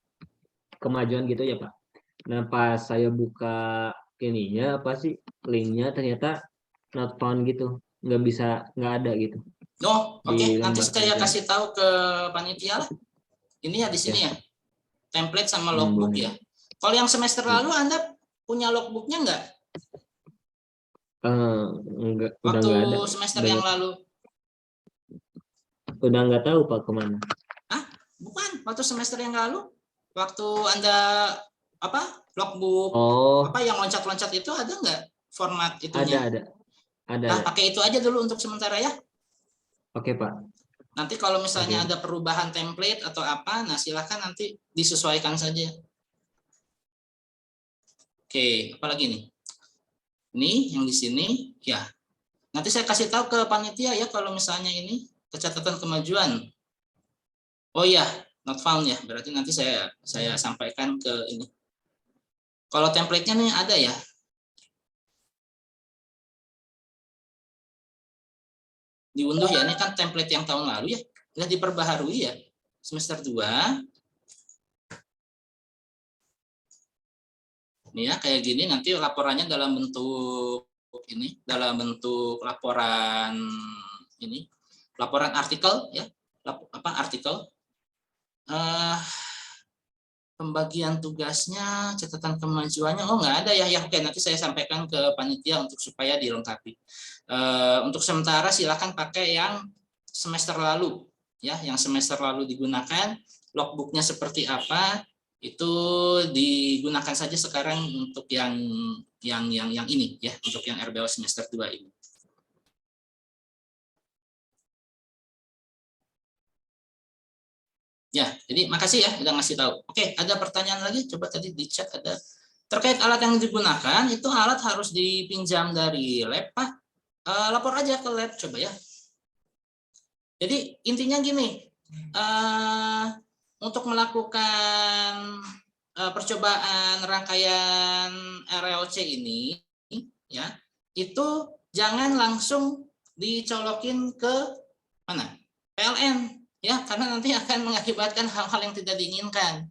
[SPEAKER 3] kemajuan gitu ya Pak. Nah, pas saya buka ininya linknya ternyata not found gitu, nggak ada gitu.
[SPEAKER 1] Oh, oke. Nanti saya
[SPEAKER 3] kemajuan.
[SPEAKER 1] kasih tahu ke panitia lah. Ini ya di sini ya. Template sama logbook ya. Kalau yang semester lalu Anda punya logbooknya nggak?
[SPEAKER 3] Enggak,
[SPEAKER 1] waktu
[SPEAKER 3] udah nggak ada.
[SPEAKER 1] Semester yang lalu.
[SPEAKER 3] Udah nggak tahu Pak kemana.
[SPEAKER 1] Bukan, waktu semester yang lalu. Waktu Anda logbook yang loncat-loncat itu ada nggak format itunya? Ada. Nah, pakai itu aja dulu untuk sementara ya.
[SPEAKER 3] Oke Pak.
[SPEAKER 1] Nanti kalau misalnya ada perubahan template atau apa, nah silahkan nanti disesuaikan saja. Oke, apalagi nih? Ini yang di sini ya. Nanti saya kasih tahu ke panitia ya kalau misalnya ini catatan kemajuan. Oh ya, not found ya. Berarti nanti saya sampaikan ke ini. Kalau template-nya nih ada ya. Diunduh ya, ini kan template yang tahun lalu ya. Nggak diperbaharui ya. Semester 2. Ini ya, kayak gini nanti laporannya dalam bentuk ini, dalam bentuk laporan ini, laporan artikel ya. Artikel. Pembagian tugasnya, catatan kemajuannya, nggak ada ya. Oke, nanti saya sampaikan ke panitia untuk supaya dilengkapi. Untuk sementara silakan pakai yang semester lalu ya, yang semester lalu digunakan. Logbooknya seperti apa itu digunakan saja sekarang untuk yang ini ya, untuk yang RBL semester 2 ini. Ya, jadi makasih ya udah ngasih tahu. Oke, ada pertanyaan lagi? Coba tadi di chat ada. Terkait alat yang digunakan, itu alat harus dipinjam dari lab, Pak. Lapor aja ke lab, coba ya. Jadi intinya gini, untuk melakukan percobaan rangkaian RLC ini, ya, itu jangan langsung dicolokin ke mana? PLN, ya, karena nanti akan mengakibatkan hal-hal yang tidak diinginkan.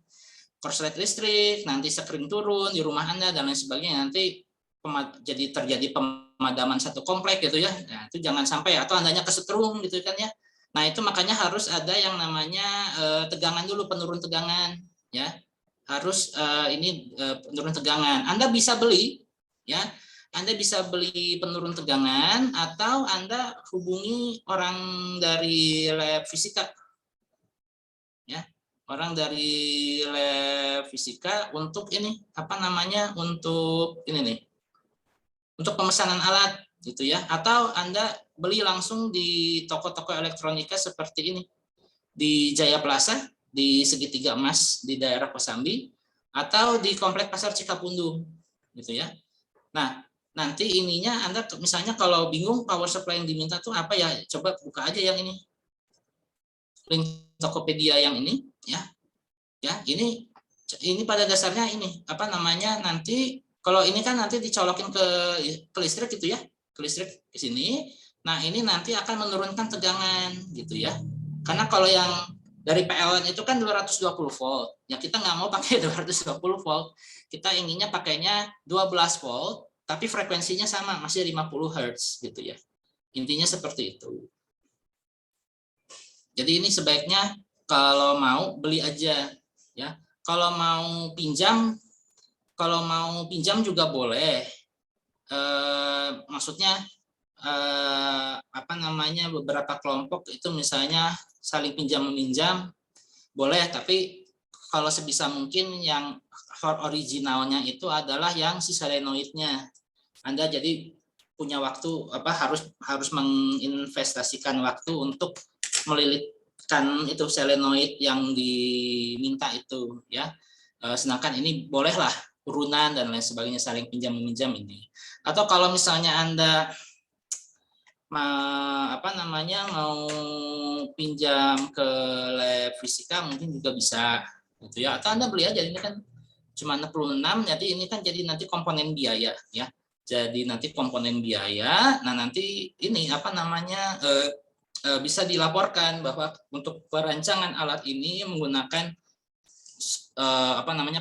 [SPEAKER 1] Korslet listrik, nanti sekring turun di rumah Anda dan lain sebagainya, nanti jadi terjadi pemadaman satu komplek gitu ya. Nah, itu jangan sampai, atau Andanya kesetrum gitu kan ya. Nah, itu makanya harus ada yang namanya tegangan dulu, penurun tegangan ya. Harus penurun tegangan. Anda bisa beli ya. Anda bisa beli penurun tegangan atau Anda hubungi orang dari lab fisika. Ya. Orang dari lab fisika untuk ini untuk ini nih. Untuk pemesanan alat gitu ya, atau Anda beli langsung di toko-toko elektronika seperti ini. Di Jaya Plaza, di Segitiga Emas di daerah Kosambi, atau di Komplek Pasar Cikapundung gitu ya. Nah, nanti ininya Anda misalnya kalau bingung power supply yang diminta tuh apa ya, coba buka aja yang ini. Link Tokopedia yang ini ya. Ya, ini pada dasarnya ini nanti kalau ini kan nanti dicolokin ke listrik gitu ya, ke listrik ke sini. Nah, ini nanti akan menurunkan tegangan gitu ya. Karena kalau yang dari PLN itu kan 220 volt. Ya, kita nggak mau pakai 220 volt. Kita inginnya pakainya 12 volt, tapi frekuensinya sama, masih 50 Hz gitu ya. Intinya seperti itu. Jadi ini sebaiknya kalau mau beli aja ya. Kalau mau pinjam juga boleh. Maksudnya beberapa kelompok itu misalnya saling pinjam meminjam boleh, tapi kalau sebisa mungkin yang originalnya itu adalah yang si solenoidnya. Anda jadi punya waktu harus menginvestasikan waktu untuk melilitkan itu solenoid yang diminta itu ya. Sedangkan ini bolehlah urunan dan lain sebagainya, saling pinjam meminjam ini. Atau kalau misalnya Anda mau pinjam ke lab fisika mungkin juga bisa gitu ya. Atau Anda beli aja, ini kan cuma 66, jadi ini kan jadi nanti komponen biaya ya. Jadi nanti komponen biaya, nah nanti ini bisa dilaporkan bahwa untuk perancangan alat ini menggunakan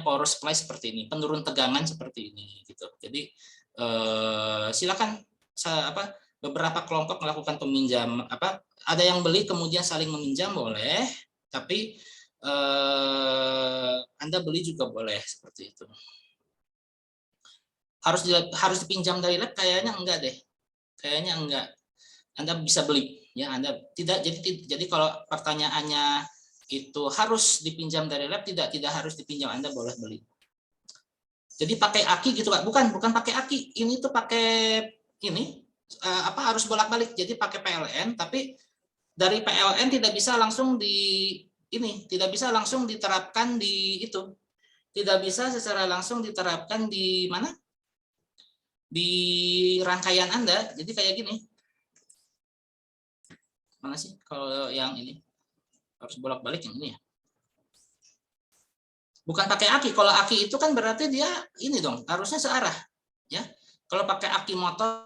[SPEAKER 1] power supply seperti ini, penurun tegangan seperti ini gitu. Jadi silakan beberapa kelompok melakukan peminjam ada yang beli kemudian saling meminjam boleh, tapi Anda beli juga boleh seperti itu. Harus dipinjam dari lab kayaknya enggak deh. Kayaknya enggak. Anda bisa beli ya, Anda tidak jadi kalau pertanyaannya itu harus dipinjam dari lab, tidak harus dipinjam, Anda boleh beli. Jadi pakai aki gitu Pak? Bukan pakai aki. Ini tuh pakai ini harus bolak-balik. Jadi pakai PLN, tapi dari PLN tidak bisa langsung tidak bisa langsung diterapkan di itu. Tidak bisa secara langsung diterapkan di mana? Di rangkaian Anda. Jadi kayak gini. Mana sih kalau yang ini? Harus bolak-balik yang ini ya. Bukan pakai aki. Kalau aki itu kan berarti dia ini dong, harusnya searah, ya. Kalau pakai aki motor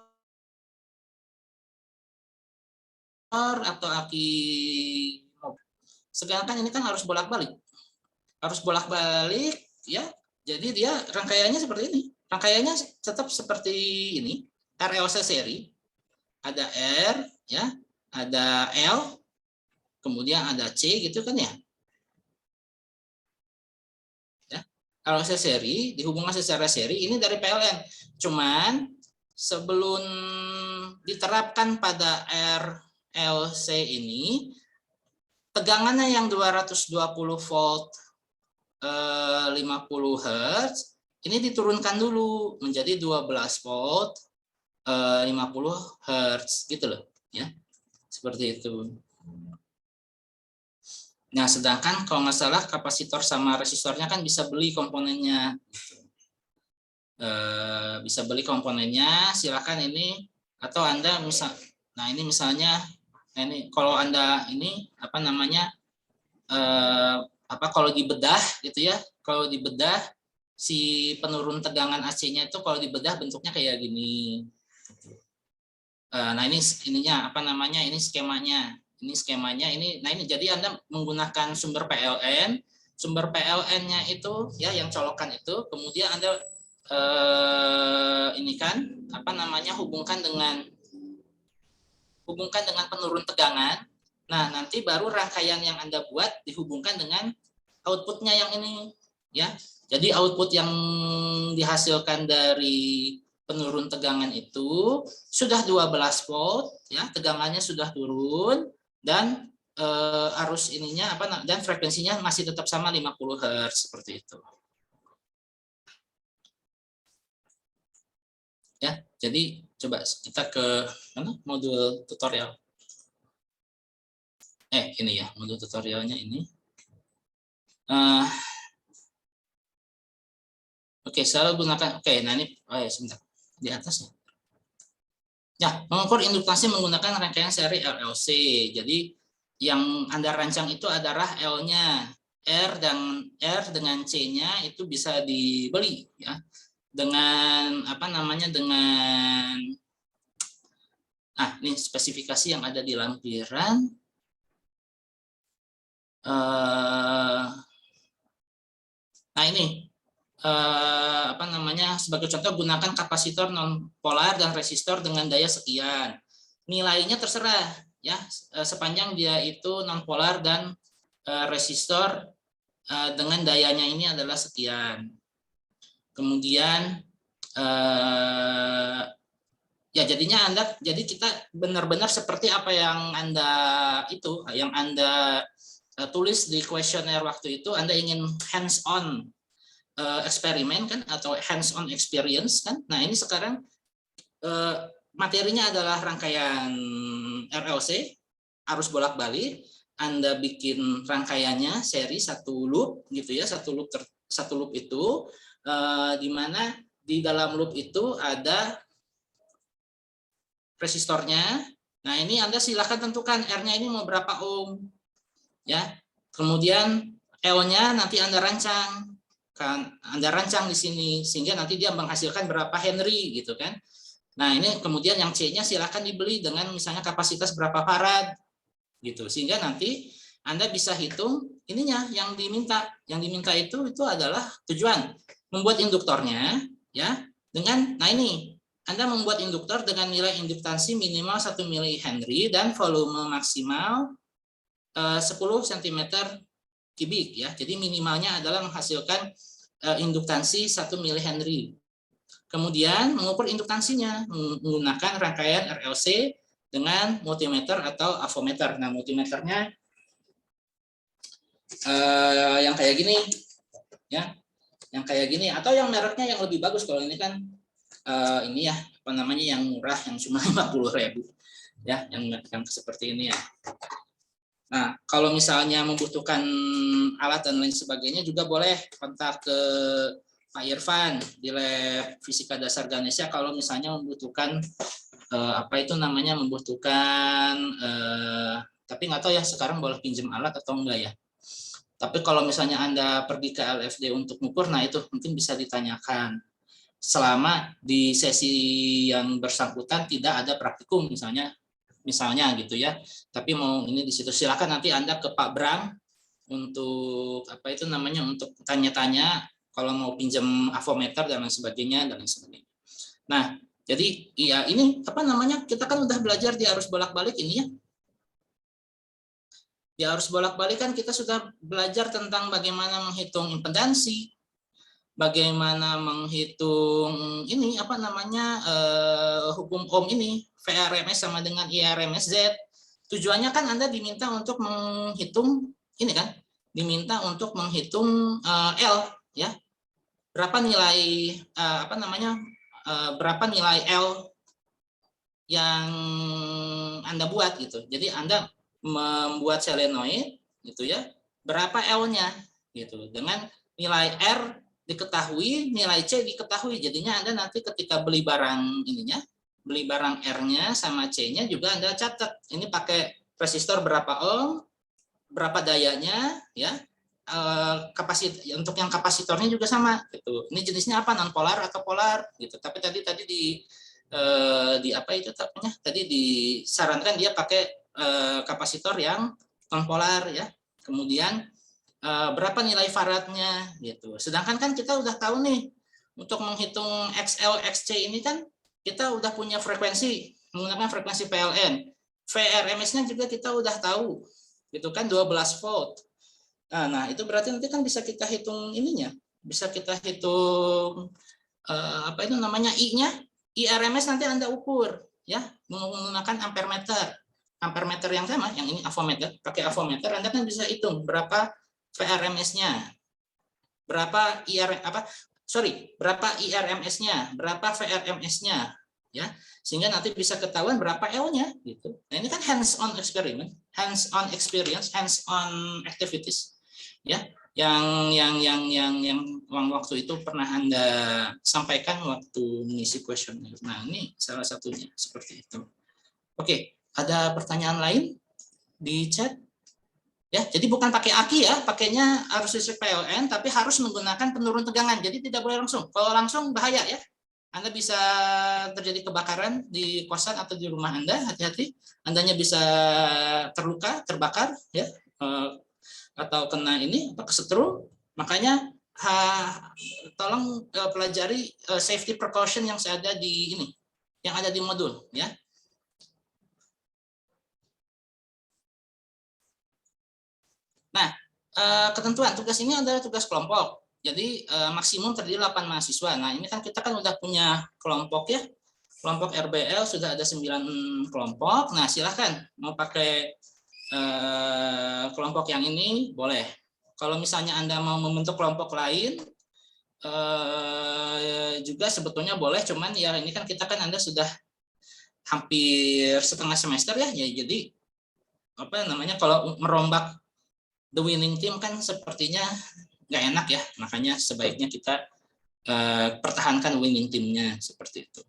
[SPEAKER 1] atau aki mobil, sedangkan ini kan harus bolak-balik. Harus bolak-balik, ya. Jadi dia rangkaiannya seperti ini. Rangkaiannya tetap seperti ini. RLC seri. Ada R, ya. Ada L, kemudian ada C gitu kan ya. RLC seri dihubungkan secara seri ini dari PLN. Cuman sebelum diterapkan pada RLC ini tegangannya yang 220 volt 50 Hz ini diturunkan dulu menjadi 12 volt 50 Hz gitu loh ya. Seperti itu. Nah, sedangkan kalau nggak salah kapasitor sama resistornya kan bisa beli komponennya. Bisa beli komponennya, silakan ini. Atau Anda ini misalnya, ini kalau Anda ini kalau dibedah gitu ya, kalau dibedah si penurun tegangan AC-nya itu kalau dibedah bentuknya kayak gini. Nah ini ininya apa namanya, ini skemanya, nah ini jadi Anda menggunakan sumber PLN-nya itu ya yang colokan itu, kemudian Anda ini kan apa namanya hubungkan dengan penurun tegangan. Nah, nanti baru rangkaian yang Anda buat dihubungkan dengan outputnya yang ini ya. Jadi output yang dihasilkan dari penurun tegangan itu sudah 12 volt ya, tegangannya sudah turun dan arus ininya dan frekuensinya masih tetap sama 50 Hz seperti itu. Ya, jadi coba kita ke mana? Modul tutorial. Ini ya, modul tutorialnya ini. Oke, selalu gunakan. Oke, nah ini, sebentar di atasnya. Ya, mengukur induktansi menggunakan rangkaian seri RLC. Jadi yang Anda rancang itu adalah L-nya, R dengan C-nya itu bisa dibeli ya. Dengan apa namanya? Dengan ini spesifikasi yang ada di lampiran. Nah ini apa namanya, sebagai contoh gunakan kapasitor non polar dan resistor dengan daya sekian. Nilainya terserah ya, sepanjang dia itu non polar dan resistor dengan dayanya ini adalah sekian. Kemudian ya jadinya jadi kita benar-benar seperti apa yang Anda tulis di kuesioner waktu itu. Anda ingin hands on eksperimen kan, atau hands on experience kan. Nah ini sekarang materinya adalah rangkaian RLC arus bolak-balik. Anda bikin rangkaiannya seri satu loop gitu ya, satu loop itu di mana di dalam loop itu ada resistornya. Nah ini Anda silakan tentukan R-nya ini mau berapa ohm ya. Kemudian L-nya nanti Anda rancang kan, Anda rancang di sini sehingga nanti dia menghasilkan berapa Henry gitu kan. Nah ini kemudian yang C-nya silakan dibeli dengan misalnya kapasitas berapa farad gitu, sehingga nanti Anda bisa hitung ininya yang diminta. Yang diminta itu adalah tujuan membuat induktornya ya dengan, nah ini Anda membuat induktor dengan nilai induktansi minimal 1 mH dan volume maksimal 10 cm3 ya. Jadi minimalnya adalah menghasilkan induktansi 1 mH. Kemudian mengukur induktansinya menggunakan rangkaian RLC dengan multimeter atau avometer. Nah, multimeternya yang kayak gini ya. Yang kayak gini atau yang mereknya yang lebih bagus. Kalau ini kan ini ya, apa namanya, yang murah yang cuma 50.000 ya, yang seperti ini ya. Nah, kalau misalnya membutuhkan alat dan lain sebagainya juga boleh kontak ke Pak Irfan di Lab Fisika Dasar Ganesha kalau misalnya membutuhkan membutuhkan tapi nggak tahu ya sekarang boleh pinjam alat atau enggak ya. Tapi kalau misalnya Anda pergi ke LFD untuk mengukur, nah itu mungkin bisa ditanyakan. Selama di sesi yang bersangkutan tidak ada praktikum misalnya gitu ya, tapi mau ini di situ silakan nanti Anda ke Pak Bram untuk untuk tanya-tanya kalau mau pinjam avometer dan lain sebagainya. Nah jadi ya ini kita kan udah belajar di arus bolak-balik ini ya. Di arus bolak-balik kan kita sudah belajar tentang bagaimana menghitung impedansi, bagaimana menghitung ini hukum ohm ini, VRMS sama dengan IRMS Z. Tujuannya kan Anda diminta untuk menghitung ini kan, L ya. Berapa nilai berapa nilai L yang Anda buat gitu. Jadi Anda membuat solenoid gitu ya. Berapa L-nya gitu. Dengan nilai R diketahui, nilai C diketahui. Jadinya Anda nanti ketika beli barang beli barang R-nya sama C-nya juga Anda catat. Ini pakai resistor berapa ohm, berapa dayanya, ya. Untuk yang kapasitornya juga sama gitu. Ini jenisnya apa, non polar atau polar gitu. Tapi tadi di apa itu namanya? Tadi disarankan dia pakai kapasitor yang non polar ya. Kemudian berapa nilai faradnya gitu. Sedangkan kan kita udah tahu nih untuk menghitung XL XC ini kan kita udah punya frekuensi menggunakan frekuensi PLN. VRMS-nya juga kita udah tahu gitu kan 12 volt. Nah, itu berarti nanti kan bisa kita hitung ininya, bisa kita hitung apa itu namanya I-nya, IRMS nanti Anda ukur ya menggunakan ampermeter. Ampermeter yang sama, yang ini avometer, pakai avometer Anda kan bisa hitung berapa VRMS-nya. Berapa berapa IRMS-nya, berapa VRMS-nya ya. Sehingga nanti bisa ketahuan berapa L-nya gitu. Nah, ini kan hands on experiment, hands on experience, hands on activities. Ya, yang waktu itu pernah Anda sampaikan waktu mengisi kuesioner. Nah, ini salah satunya seperti itu. Oke, ada pertanyaan lain di chat? Ya, jadi bukan pakai aki ya, pakainya arus listrik PLN, tapi harus menggunakan penurun tegangan. Jadi tidak boleh langsung. Kalau langsung bahaya ya. Anda bisa terjadi kebakaran di kosan atau di rumah Anda, hati-hati. Andanya bisa terluka, terbakar ya. Atau kena ini kesetrum, makanya tolong pelajari safety precaution yang ada di ini, yang ada di modul ya. Nah, ketentuan tugas ini adalah tugas kelompok. Jadi maksimum terdiri 8 mahasiswa. Nah, ini kan kita kan udah punya kelompok ya. Kelompok RBL sudah ada 9 kelompok. Nah, silahkan mau pakai kelompok yang ini boleh. Kalau misalnya Anda mau membentuk kelompok lain juga sebetulnya boleh, cuman ya ini kan kita kan Anda sudah hampir setengah semester ya, jadi apa namanya kalau merombak the winning team kan sepertinya nggak enak ya, makanya sebaiknya kita pertahankan winning teamnya seperti itu.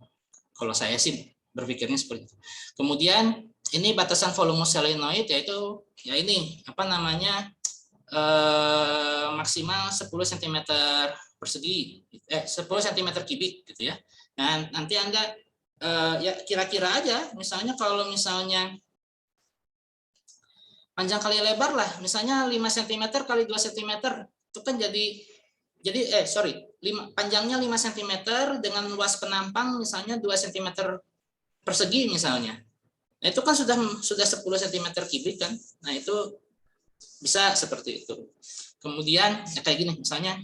[SPEAKER 1] Kalau saya sih berpikirnya seperti itu. Kemudian ini batasan volume solenoid yaitu ya ini apa namanya maksimal 10 cm persegi 10 cm kubik gitu ya. Nah, nanti Anda ya kira-kira aja misalnya kalau misalnya panjang kali lebar lah, misalnya 5 cm kali 2 cm itu kan panjangnya 5 cm dengan luas penampang misalnya 2 cm persegi misalnya. Nah, itu kan sudah 10 cm kubik kan. Nah, itu bisa seperti itu. Kemudian ya kayak gini misalnya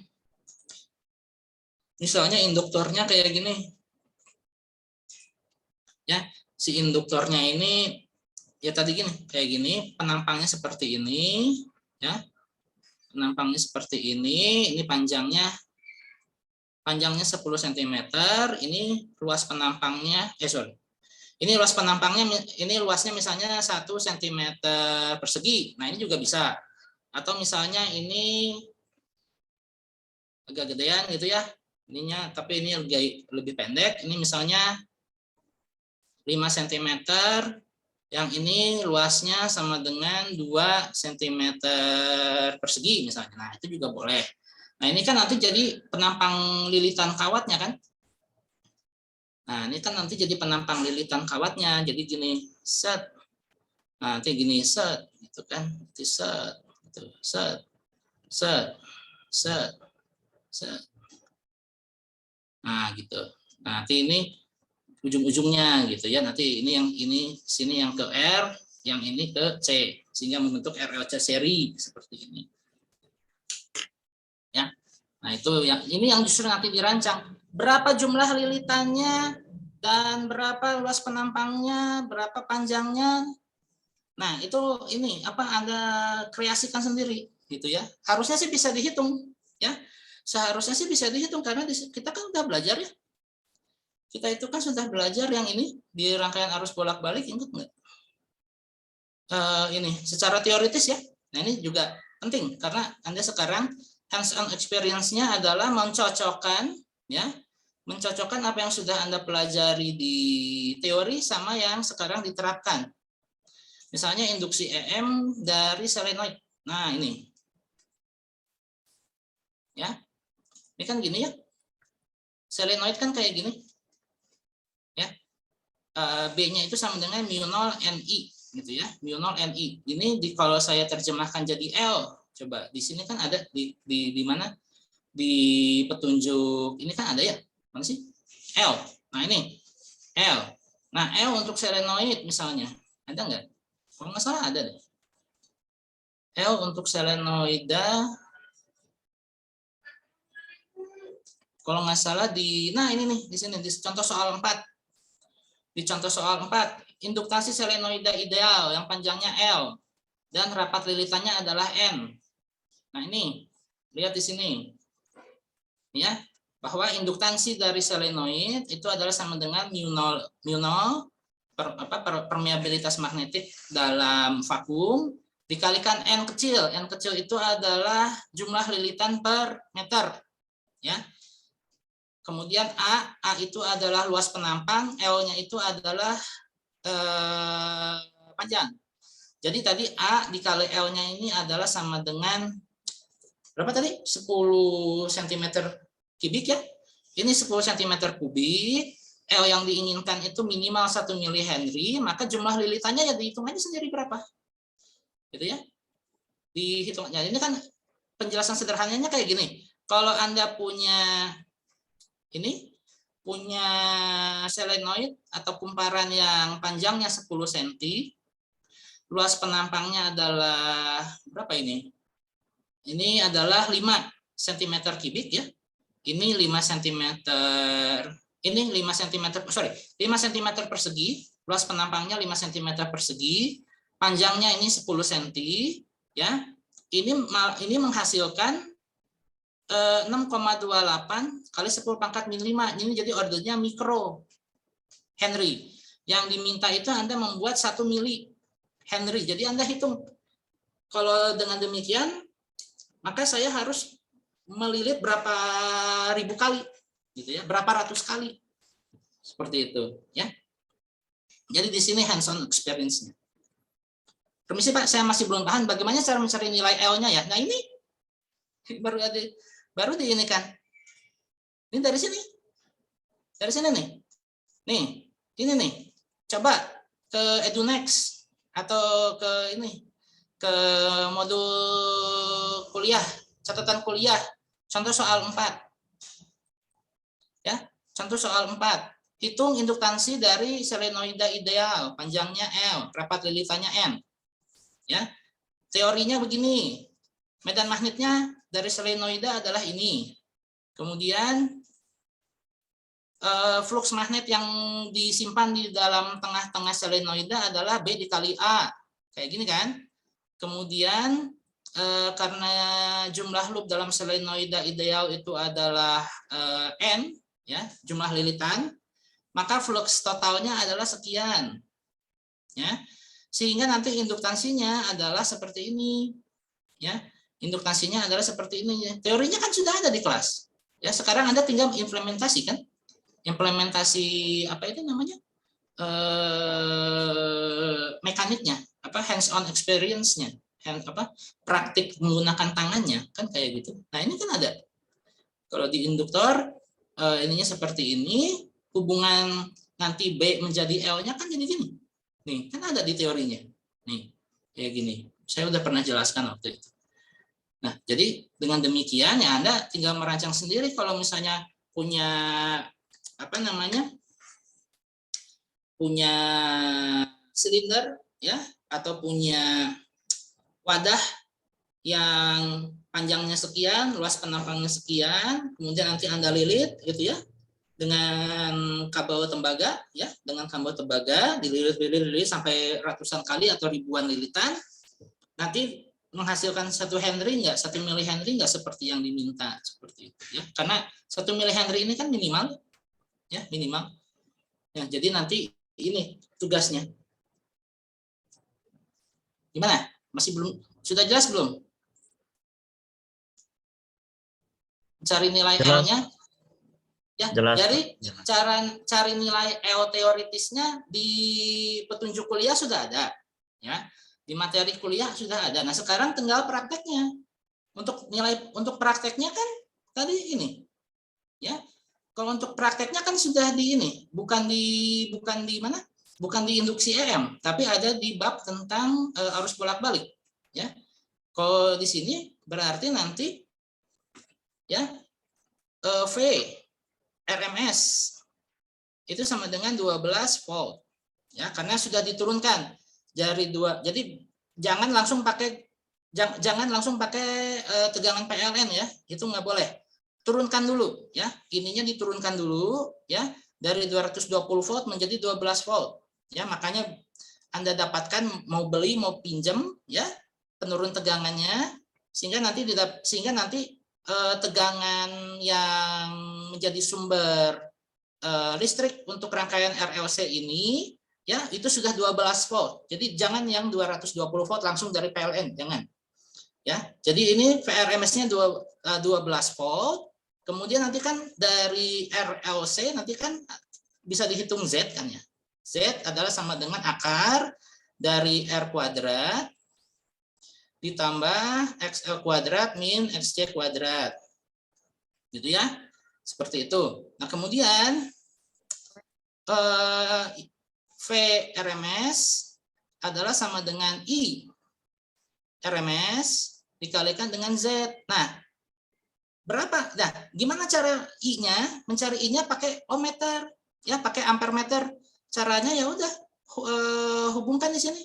[SPEAKER 1] induktornya kayak gini. Ya, si induktornya ini ya tadi gini, kayak gini, penampangnya seperti ini, ya. Penampangnya seperti ini panjangnya 10 cm, ini luas penampangnya ini luas penampangnya, ini luasnya misalnya 1 cm persegi. Nah, ini juga bisa. Atau misalnya ini agak gedean gitu ya. Ininya, tapi ini lebih pendek. Ini misalnya 5 cm, yang ini luasnya sama dengan 2 cm persegi misalnya. Nah, itu juga boleh. Nah, ini kan nanti jadi penampang lilitan kawatnya kan. Nah, ini kan nanti jadi penampang lilitan kawatnya. Jadi gini, set. Nah, nanti gini, set, gitu kan. Nanti set, gitu. Set, set, set, set. Nah, gitu. Nah, nanti ini ujung-ujungnya gitu ya. Nanti ini sini yang ke R, yang ini ke C, sehingga membentuk RLC seri seperti ini. Ya. Nah, itu ini yang justru nanti dirancang. Berapa jumlah lilitannya dan berapa luas penampangnya, berapa panjangnya. Nah, itu ini apa Anda kreasikan sendiri gitu ya. Harusnya sih bisa dihitung ya. Seharusnya sih bisa dihitung karena kita kan udah belajar ya. Kita itu kan sudah belajar yang ini di rangkaian arus bolak-balik, ingat nggak? Ini secara teoritis ya. Nah, ini juga penting karena Anda sekarang hands-on experience-nya adalah mencocokkan apa yang sudah Anda pelajari di teori sama yang sekarang diterapkan. Misalnya induksi EM dari solenoid Nah, ini. Ya. Ini kan gini ya. Selenoid kan kayak gini. Ya. B-nya itu sama dengan mu0 Ni gitu ya. mu0 Ni. Ini kalau saya terjemahkan jadi L. Coba di sini kan ada di mana? Di petunjuk ini kan ada ya. Mana sih? L. Nah, ini L. Nah, L untuk selenoid misalnya. Ada nggak? Kalau nggak salah ada deh. L untuk selenoida. Kalau nggak salah nah ini nih, di sini, di contoh soal 4. Di contoh soal 4, induktasi selenoida ideal yang panjangnya L dan rapat lilitannya adalah N. Nah ini, lihat di sini. Ya, bahwa induktansi dari selenoid itu adalah sama dengan mu0 permeabilitas magnetik dalam vakum dikalikan N kecil. N kecil itu adalah jumlah lilitan per meter. Ya. Kemudian A itu adalah luas penampang, L-nya itu adalah panjang. Jadi tadi A dikali L-nya ini adalah sama dengan berapa tadi? 10 cm kubik ya. Ini 10 cm kubik. L yang diinginkan itu minimal 1 mH, maka jumlah lilitannya ya dihitung aja sendiri berapa. Gitu ya. Dihitungnya. Ini kan penjelasan sederhananya kayak gini. Kalau Anda punya selenoid atau kumparan yang panjangnya 10 cm, luas penampangnya adalah berapa ini? Ini adalah 5 cm kubik ya. Ini 5 cm. Ini 5 cm, 5 cm persegi, luas penampangnya 5 cm persegi, panjangnya ini 10 cm ya. Ini menghasilkan 6,28 kali 10⁻⁵. Ini jadi ordernya mikro Henry. Yang diminta itu Anda membuat 1 mili Henry. Jadi Anda hitung. Kalau dengan demikian, maka saya harus melilit berapa ribu kali, gitu ya, berapa ratus kali. Seperti itu, ya. Jadi di sini hands-on experience-nya. Permisi Pak, saya masih belum paham bagaimana cara mencari nilai L-nya ya. Nah ini baru di ini kan. Ini dari sini. Dari sini nih. Nih, ini nih. Coba ke EduNext atau ke ini, ke modul kuliah, catatan kuliah, contoh soal 4. Ya, contoh soal 4. Hitung induktansi dari selenoida ideal, panjangnya L, rapat lilitannya N. Ya. Teorinya begini. Medan magnetnya dari selenoida adalah ini. Kemudian flux magnet yang disimpan di dalam tengah-tengah selenoida adalah B dikali A. Kayak gini kan. Kemudian karena jumlah loop dalam selenoida ideal itu adalah N, ya, jumlah lilitan, maka flux totalnya adalah sekian. Ya. Sehingga nanti induktansinya adalah seperti ini. Ya. Induktansinya adalah seperti ini. Teorinya kan sudah ada di kelas. Ya, sekarang Anda tinggal implementasi kan? Implementasi apa itu namanya? Mekaniknya, apa hands-on experience-nya, praktik menggunakan tangannya kan kayak gitu. Nah, ini kan ada. Kalau di induktor ininya seperti ini, hubungan nanti B menjadi L-nya kan jadi gini. Nih, kan ada di teorinya. Nih, kayak gini. Saya udah pernah jelaskan waktu itu. Nah, jadi dengan demikian ya Anda tinggal merancang sendiri kalau misalnya punya apa namanya? Punya silinder ya atau punya wadah yang panjangnya sekian, luas penampangnya sekian, kemudian nanti Anda lilit gitu ya dengan kabel tembaga ya, dengan kabel tembaga dililit sampai ratusan kali atau ribuan lilitan. Nanti menghasilkan 1 Henry enggak, 1 mili Henry enggak seperti yang diminta seperti itu ya. Karena 1 mili Henry ini kan minimal ya, minimal. Ya, jadi nanti ini tugasnya. Gimana? Masih belum, sudah jelas belum? Cari nilai L-nya. Ya,
[SPEAKER 2] Jelas.
[SPEAKER 1] jadi cara cari nilai L teoritisnya di petunjuk kuliah sudah ada ya. Di materi kuliah sudah ada. Nah, sekarang tinggal prakteknya. Untuk prakteknya kan tadi ini. Ya. Kalau untuk prakteknya kan sudah di ini, bukan di mana? Bukan di induksi EM, tapi ada di bab tentang arus bolak-balik, ya. Kalau di sini berarti nanti ya V RMS itu sama dengan 12 volt. Ya, karena sudah diturunkan dari 2. Jadi jangan langsung pakai tegangan PLN ya. Itu nggak boleh. Turunkan dulu ya. Ininya diturunkan dulu ya, dari 220 volt menjadi 12 volt. Ya, makanya Anda dapatkan mau beli mau pinjam ya, penurun tegangannya sehingga nanti tegangan yang menjadi sumber listrik untuk rangkaian RLC ini ya itu sudah 12 volt. Jadi jangan yang 220 volt langsung dari PLN, jangan. Ya. Jadi ini VRMS-nya 12 volt. Kemudian nanti kan dari RLC nanti kan bisa dihitung Z kan ya. Z adalah sama dengan akar dari R kuadrat ditambah XL kuadrat min XC kuadrat. Gitu ya. Seperti itu. Nah, kemudian V RMS adalah sama dengan I RMS dikalikan dengan Z. Nah, berapa? Nah, gimana cara I-nya? Mencari I-nya pakai ohmmeter, ya, pakai ampermeter. Caranya ya udah hubungkan di sini.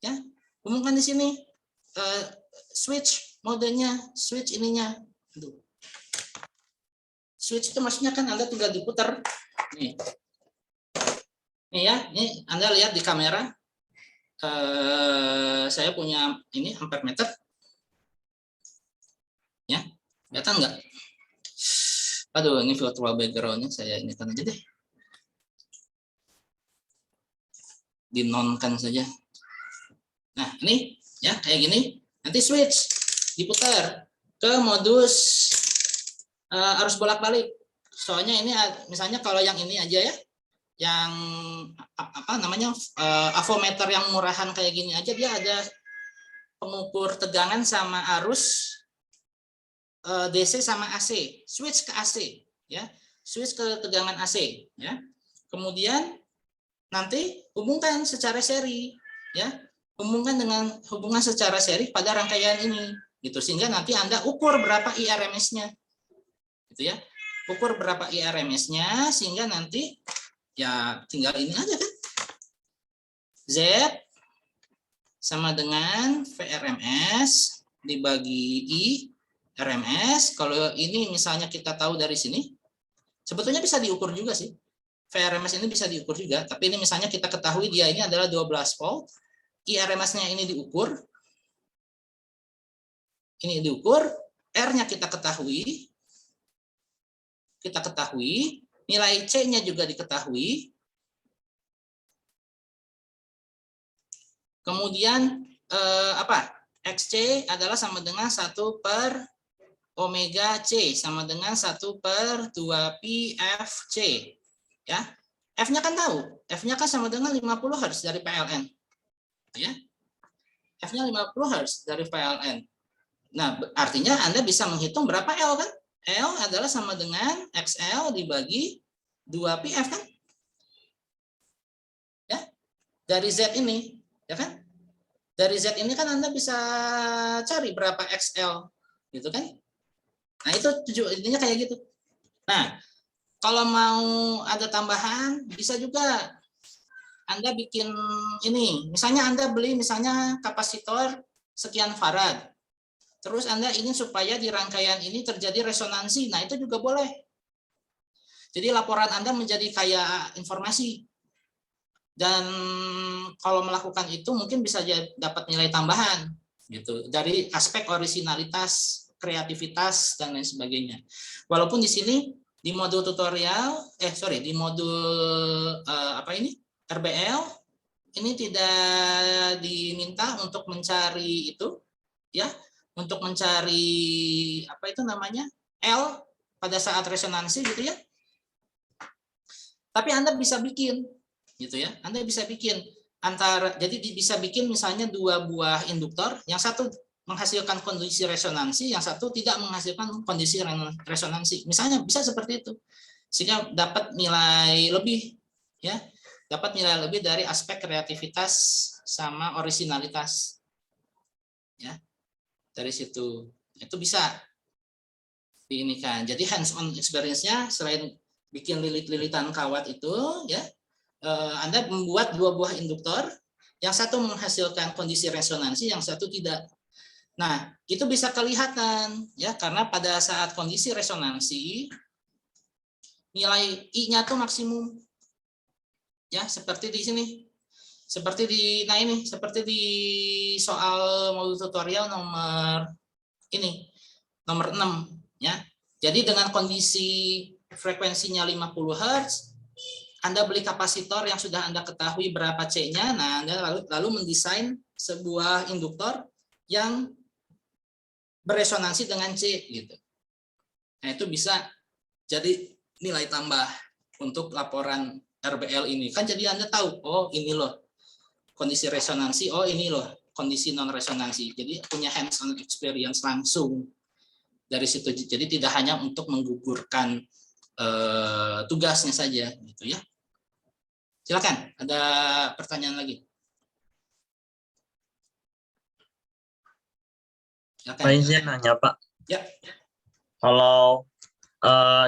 [SPEAKER 1] Ya, hubungkan di sini. Switch modenya, switch ininya. Aduh. Switch itu maksudnya kan Anda tinggal diputar. Nih. Nih ya, ini Anda lihat di kamera. Saya punya ini ampermeter. Ya, kelihatan nggak? Aduh, ini virtual background-nya saya ini kan aja deh. Dinonkan saja. Nah, ini ya kayak gini. Nanti switch diputar ke modus arus bolak-balik. Soalnya ini misalnya kalau yang ini aja ya, yang apa namanya avometer yang murahan kayak gini aja, dia ada pengukur tegangan sama arus DC sama AC, switch ke AC ya, switch ke tegangan AC ya. Kemudian nanti hubungkan secara seri ya, hubungan secara seri pada rangkaian ini gitu, sehingga nanti Anda ukur berapa IRMS-nya gitu ya, ukur berapa IRMS-nya sehingga nanti ya tinggal ini aja kan, Z sama dengan VRMS dibagi I RMS. Kalau ini misalnya kita tahu dari sini, sebetulnya bisa diukur juga sih. VRMS ini bisa diukur juga, tapi ini misalnya kita ketahui dia ini adalah 12 volt, IRMS-nya ini diukur, R-nya kita ketahui, nilai C-nya juga diketahui, kemudian XC adalah sama dengan 1 per omega C sama dengan 1 per 2pi FC ya. F-nya kan tahu, F-nya kan sama dengan 50 Hz dari PLN ya. F-nya 50 Hz dari PLN. Nah, artinya Anda bisa menghitung berapa L kan? L adalah sama dengan XL dibagi 2pi F kan? Ya. Dari Z ini, ya kan? Dari Z ini kan Anda bisa cari berapa XL gitu kan? Nah, itu intinya kayak gitu. Nah, kalau mau ada tambahan, bisa juga Anda bikin ini. Misalnya Anda beli misalnya kapasitor sekian farad. Terus Anda ingin supaya di rangkaian ini terjadi resonansi. Nah, itu juga boleh. Jadi laporan Anda menjadi kayak informasi. Dan kalau melakukan itu mungkin bisa dapat nilai tambahan gitu dari aspek orisinalitas, kreativitas dan lain sebagainya. Walaupun di sini di modul tutorial di modul RBL ini tidak diminta untuk mencari itu ya, untuk mencari apa itu namanya L pada saat resonansi gitu ya. Tapi Anda bisa bikin gitu ya. Anda bisa bikin jadi bisa bikin misalnya 2 buah induktor, yang satu menghasilkan kondisi resonansi, yang satu tidak menghasilkan kondisi resonansi. Misalnya bisa seperti itu. Sehingga dapat nilai lebih, ya. Dapat nilai lebih dari aspek kreativitas sama orisinalitas. Ya. Dari situ. Itu bisa diinikan. Jadi hands on experience-nya selain bikin lilit-lilitan kawat itu, ya, Anda membuat 2 buah induktor, yang satu menghasilkan kondisi resonansi, yang satu tidak. Nah, itu bisa kelihatan, ya, karena pada saat kondisi resonansi nilai I-nya tuh maksimum. Ya, seperti di sini. Seperti seperti di soal modul tutorial nomor 6, ya. Jadi dengan kondisi frekuensinya 50 Hz, Anda beli kapasitor yang sudah Anda ketahui berapa C-nya, nah Anda lalu mendesain sebuah induktor yang beresonansi dengan C gitu. Nah, itu bisa jadi nilai tambah untuk laporan RBL ini. Kan jadi Anda tahu, oh ini loh kondisi resonansi, oh ini loh kondisi non resonansi. Jadi punya hands on experience langsung dari situ. Jadi tidak hanya untuk menggugurkan tugasnya saja gitu ya. Silakan, ada pertanyaan lagi?
[SPEAKER 4] Pak izin nanya Pak.
[SPEAKER 1] Ya.
[SPEAKER 4] Kalau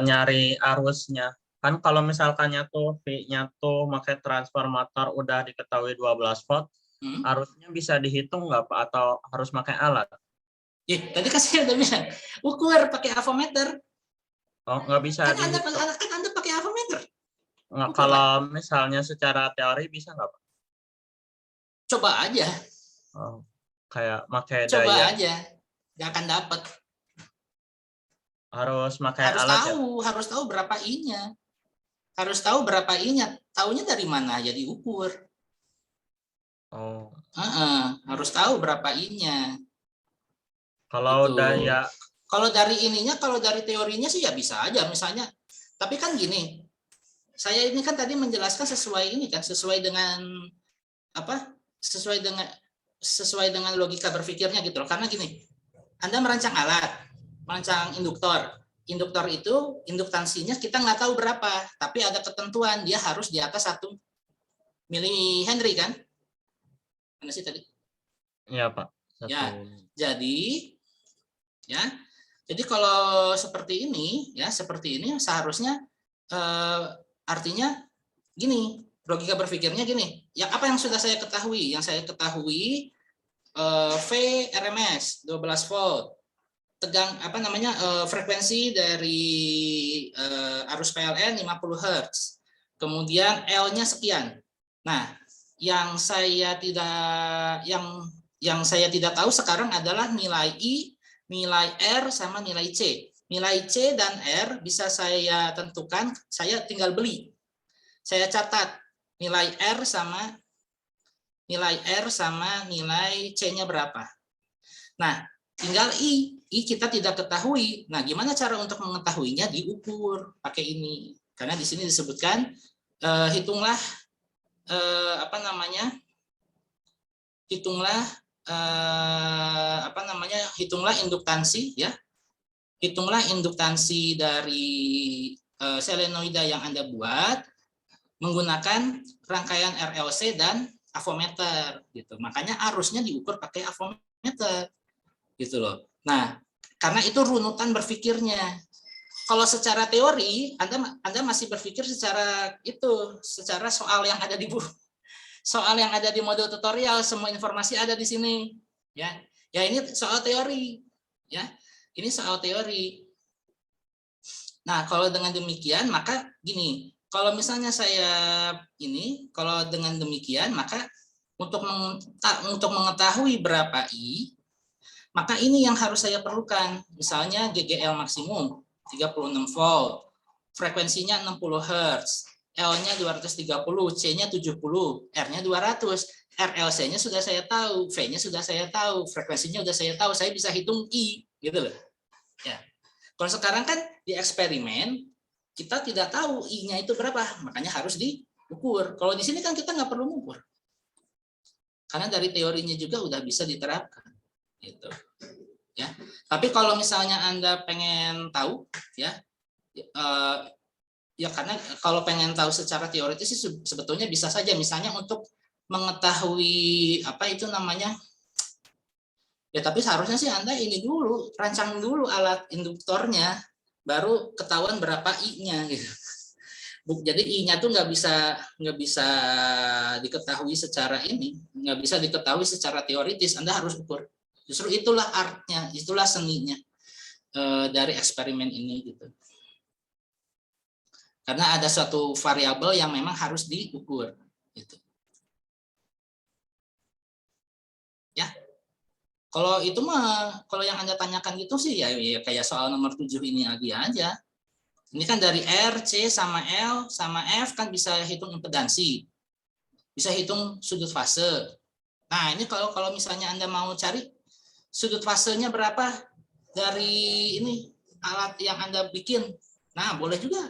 [SPEAKER 4] nyari arusnya, kan kalau misalkannya tuh V-nya tuh pakai transformator udah diketahui 12 volt, arusnya bisa dihitung nggak Pak atau harus pakai alat?
[SPEAKER 1] Tadi kan saya udah bilang, ukur pakai avometer.
[SPEAKER 4] Oh, nggak bisa
[SPEAKER 1] kan Anda pakai avometer.
[SPEAKER 4] Nggak, kalau misalnya secara teori bisa nggak Pak?
[SPEAKER 1] Coba aja.
[SPEAKER 4] Oh, kayak pakai
[SPEAKER 1] Coba
[SPEAKER 4] daya.
[SPEAKER 1] aja, nggak akan dapat.
[SPEAKER 4] Harus pakai alat
[SPEAKER 1] harus tahu berapa I-nya. Harus tahu berapa I-nya. Taunya dari mana? Ya diukur.
[SPEAKER 4] Oh.
[SPEAKER 1] Harus tahu berapa I-nya.
[SPEAKER 4] Kalau
[SPEAKER 1] gitu.
[SPEAKER 4] daya.
[SPEAKER 1] Kalau dari ininya, kalau dari teorinya sih ya bisa aja. Misalnya, tapi kan gini, saya ini kan tadi menjelaskan sesuai ini kan, sesuai dengan apa? Sesuai dengan logika berpikirnya gitu loh. Karena gini, Anda merancang alat, merancang induktor. Induktor itu induktansinya kita nggak tahu berapa, tapi ada ketentuan dia harus di atas 1 milihenry kan? Mana sih tadi?
[SPEAKER 4] Iya Pak.
[SPEAKER 1] Ya, jadi kalau seperti ini seharusnya artinya gini, logika berpikirnya gini. Yang apa yang sudah saya ketahui? Yang saya ketahui V RMS 12 volt. Frekuensi dari arus PLN 50 Hz. Kemudian L-nya sekian. Nah, yang saya tidak tahu sekarang adalah nilai I, nilai R sama nilai C. Nilai C dan R bisa saya tentukan, saya tinggal beli. Saya catat nilai R sama nilai C-nya berapa. Nah, tinggal I kita tidak ketahui. Nah, gimana cara untuk mengetahuinya? Diukur pakai ini. Karena di sini disebutkan hitunglah hitunglah induktansi ya. Hitunglah induktansi dari selenoida yang Anda buat menggunakan rangkaian RLC dan avometer gitu. Makanya arusnya diukur pakai avometer. Gitu loh. Nah, karena itu runutan berpikirnya. Kalau secara teori, Anda masih berpikir secara soal yang ada di buku. Soal yang ada di modul tutorial, semua informasi ada di sini, ya. Ya ini soal teori, ya. Ini soal teori. Nah, kalau dengan demikian, maka gini, kalau misalnya kalau dengan demikian, maka untuk mengetahui berapa I, maka ini yang harus saya perlukan. Misalnya GGL maksimum 36 volt, frekuensinya 60 Hz. L-nya 230, C-nya 70, R-nya 200. RLC-nya sudah saya tahu, V-nya sudah saya tahu, frekuensinya sudah saya tahu, saya bisa hitung I, gitu loh. Ya. Kalau sekarang kan di eksperimen, kita tidak tahu I-nya itu berapa, makanya harus diukur. Kalau di sini kan kita nggak perlu mengukur. Karena dari teorinya juga udah bisa diterapkan gitu. Ya. Tapi kalau misalnya Anda pengen tahu ya ya karena kalau pengen tahu secara teoritis sih sebetulnya bisa saja, misalnya untuk mengetahui apa itu namanya, ya tapi seharusnya sih Anda ini dulu, rancang dulu alat induktornya, baru ketahuan berapa I-nya gitu. Jadi I-nya tuh nggak bisa diketahui secara ini, nggak bisa diketahui secara teoritis, Anda harus ukur. Justru itulah artnya, itulah seninya dari eksperimen ini gitu. Karena ada suatu variabel yang memang harus diukur gitu. Ya. Kalau itu mah, kalau yang Anda tanyakan gitu sih ya kayak soal nomor 7 ini lagi aja. Ini kan dari R, C sama L sama F kan bisa hitung impedansi. Bisa hitung sudut fase. Nah, ini kalau misalnya Anda mau cari sudut fasenya berapa dari ini alat yang Anda bikin. Nah, boleh juga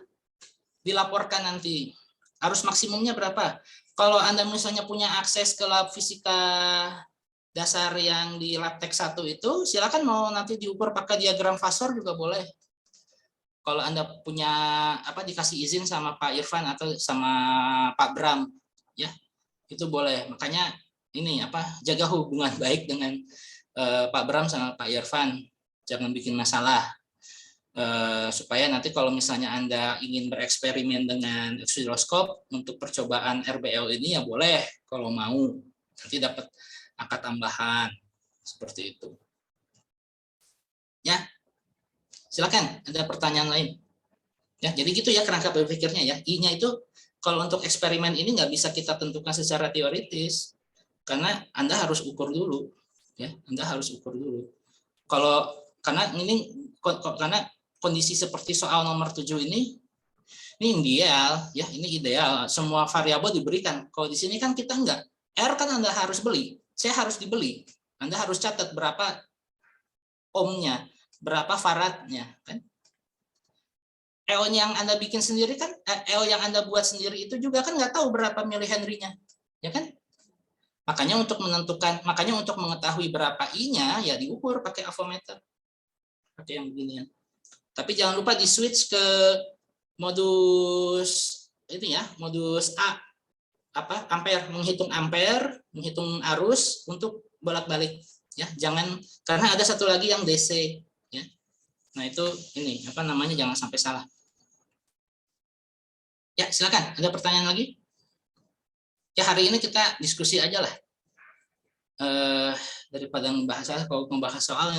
[SPEAKER 1] dilaporkan nanti. Arus maksimumnya berapa? Kalau Anda misalnya punya akses ke lab fisika dasar yang di lab tek 1 itu, silakan mau nanti diukur pakai diagram fasor juga boleh. Kalau Anda punya apa dikasih izin sama Pak Irfan atau sama Pak Bram ya, itu boleh. Makanya ini apa jaga hubungan baik dengan Pak Bram sama Pak Irfan. Jangan bikin masalah. Supaya nanti kalau misalnya Anda ingin bereksperimen dengan osiloskop untuk percobaan RBL ini ya boleh kalau mau, nanti dapat angka tambahan seperti itu. Ya, silakan ada pertanyaan lain. Ya, jadi gitu ya kerangka berpikirnya ya. I-nya itu kalau untuk eksperimen ini nggak bisa kita tentukan secara teoritis karena Anda harus ukur dulu, ya. Anda harus ukur dulu. Karena kondisi seperti soal nomor 7 ini ideal ya, ini ideal, semua variabel diberikan. Kalau di sini kan kita enggak, R kan Anda harus beli, C harus dibeli, Anda harus catat berapa ohmnya, berapa faradnya kan. L yang Anda bikin sendiri kan, L yang Anda buat sendiri itu juga kan nggak tahu berapa milihenry-nya, ya kan? Makanya untuk mengetahui berapa I-nya ya diukur pakai avometer, pakai yang beginian. Tapi jangan lupa di switch ke modus ini ya, modus A apa ampere, menghitung arus untuk bolak-balik ya. Jangan, karena ada satu lagi yang DC ya. Nah, itu ini apa namanya, jangan sampai salah. Ya, silakan. Ada pertanyaan lagi? Ya, hari ini kita diskusi aja lah. Daripada membahas soal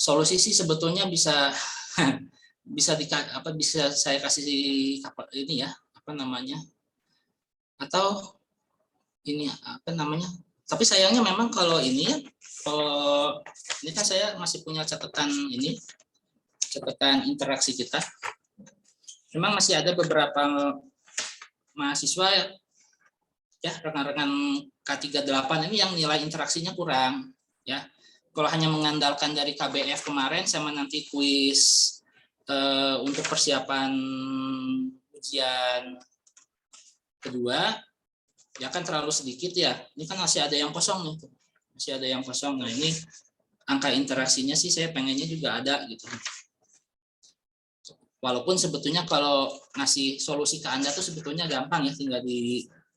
[SPEAKER 1] solusi sih sebetulnya bisa bisa saya kasih ini ya, apa namanya? Atau ini apa namanya? Tapi sayangnya memang kalau ini ya, ini kan saya masih punya catatan interaksi kita. Memang masih ada beberapa mahasiswa ya, rekan-rekan K38 ini yang nilai interaksinya kurang ya. Kalau hanya mengandalkan dari KBF kemarin sama nanti kuis untuk persiapan ujian kedua ya kan terlalu sedikit ya. Ini kan masih ada yang kosong nih. Masih ada yang kosong. Nah, ini angka interaksinya sih saya pengennya juga ada gitu. Walaupun sebetulnya kalau ngasih solusi ke Anda tuh sebetulnya gampang ya,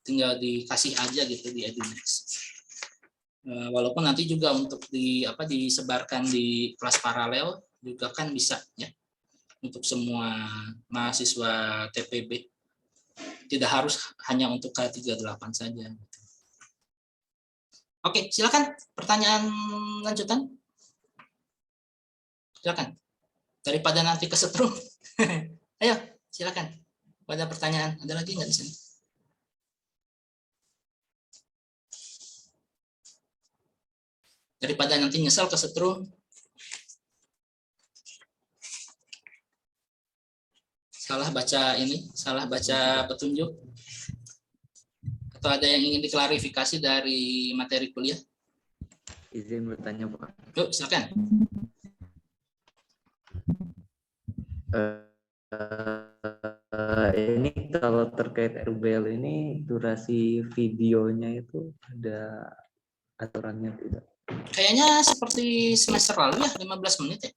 [SPEAKER 1] tinggal dikasih aja gitu di Edunix. Walaupun nanti juga untuk disebarkan di kelas paralel juga kan bisa ya, untuk semua mahasiswa TPB, tidak harus hanya untuk K38 saja. Oke, silakan pertanyaan lanjutan, silakan, daripada nanti kesetrum. Ayo silakan, pada pertanyaan ada lagi nggak di sini? Daripada nanti nyesal kesetrum. Salah baca petunjuk. Atau ada yang ingin diklarifikasi dari materi kuliah?
[SPEAKER 2] Izin bertanya, Pak.
[SPEAKER 1] Yuk, silakan.
[SPEAKER 2] Ini kalau terkait RBL ini durasi videonya itu ada aturannya tidak?
[SPEAKER 1] Kayaknya seperti semester lalu ya, 15 menit ya.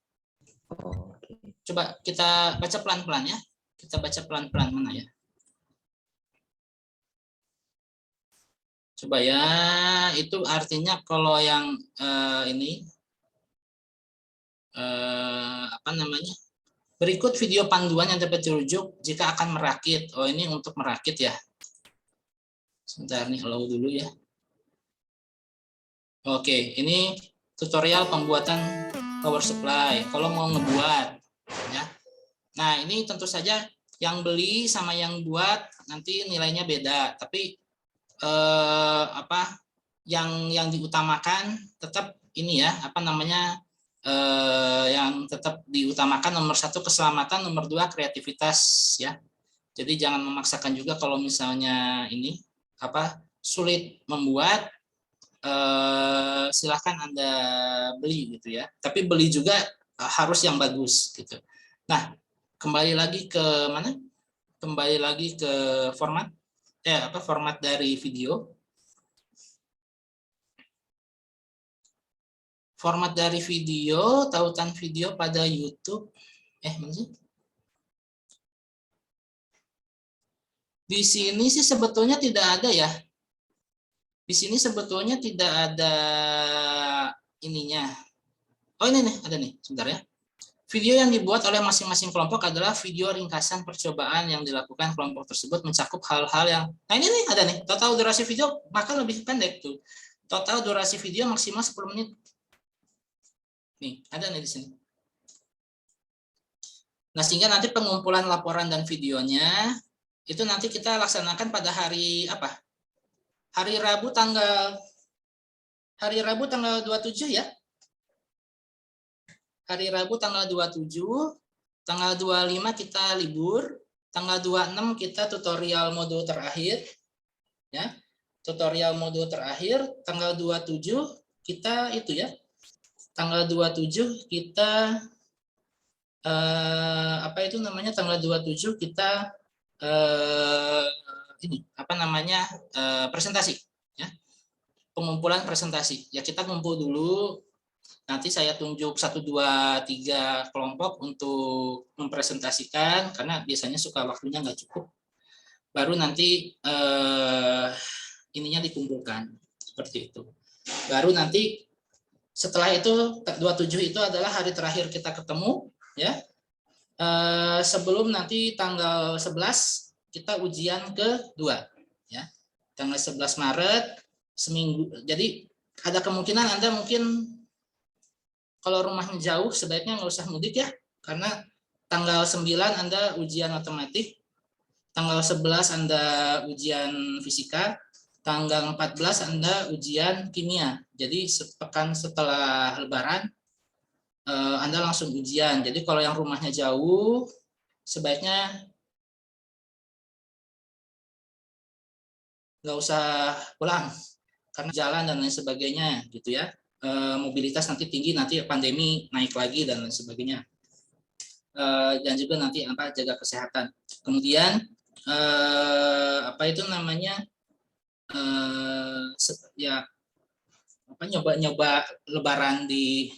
[SPEAKER 2] Oh, oke.
[SPEAKER 1] Coba kita baca pelan-pelan ya. Kita baca pelan-pelan mana ya. Coba ya, itu artinya kalau yang ini apa namanya? Berikut video panduan yang dapat dirujuk jika akan merakit. Oh, ini untuk merakit ya. Sebentar nih, hello dulu ya. Oke, ini tutorial pembuatan power supply. Kalau mau ngebuat ya. Nah, ini tentu saja yang beli sama yang buat nanti nilainya beda, tapi apa yang diutamakan tetap ini ya, apa namanya? Yang tetap diutamakan nomor 1 keselamatan, nomor 2 kreativitas ya. Jadi jangan memaksakan juga kalau misalnya ini apa sulit membuat, silahkan Anda beli gitu ya. Tapi beli juga harus yang bagus gitu. Nah, kembali lagi ke mana? Kembali lagi ke format format dari video. Format dari video, tautan video pada YouTube. Mana sih? Di sini sih sebetulnya tidak ada ya. Di sini sebetulnya tidak ada ininya. Oh, ini nih, ada nih, sebentar ya. Video yang dibuat oleh masing-masing kelompok adalah video ringkasan percobaan yang dilakukan kelompok tersebut mencakup hal-hal yang. Nah, ini nih ada nih, total durasi video maka lebih pendek tuh. Total durasi video maksimal 10 menit. Nih, ada nih di sini. Nah, sehingga nanti pengumpulan laporan dan videonya itu nanti kita laksanakan pada hari apa? Hari Rabu tanggal 27 ya. Hari Rabu tanggal 27, tanggal 25 kita libur, tanggal 26 kita tutorial modul terakhir. Ya. Tutorial modul terakhir, tanggal 27 kita itu ya. Tanggal 27 kita apa itu namanya? Tanggal 27 kita ini apa namanya? Presentasi ya. Pengumpulan presentasi. Ya, kita kumpul dulu. Nanti saya tunjuk 1, 2, 3 kelompok untuk mempresentasikan karena biasanya suka waktunya nggak cukup. Baru nanti ininya dikumpulkan seperti itu. Baru nanti setelah itu 27 itu adalah hari terakhir kita ketemu ya. Sebelum nanti tanggal 11 kita ujian kedua ya. Tanggal 11 Maret seminggu. Jadi ada kemungkinan Anda mungkin kalau rumahnya jauh sebaiknya nggak usah mudik ya, karena tanggal 9 Anda ujian matematik, tanggal 11 Anda ujian fisika, tanggal 14 Anda ujian kimia. Jadi sepekan setelah Lebaran Anda langsung ujian. Jadi kalau yang rumahnya jauh sebaiknya nggak usah pulang karena jalan dan lain sebagainya gitu ya. Mobilitas nanti tinggi, nanti pandemi naik lagi dan lain sebagainya. Dan juga nanti jaga kesehatan. Kemudian apa itu namanya ya apa nyoba Lebaran di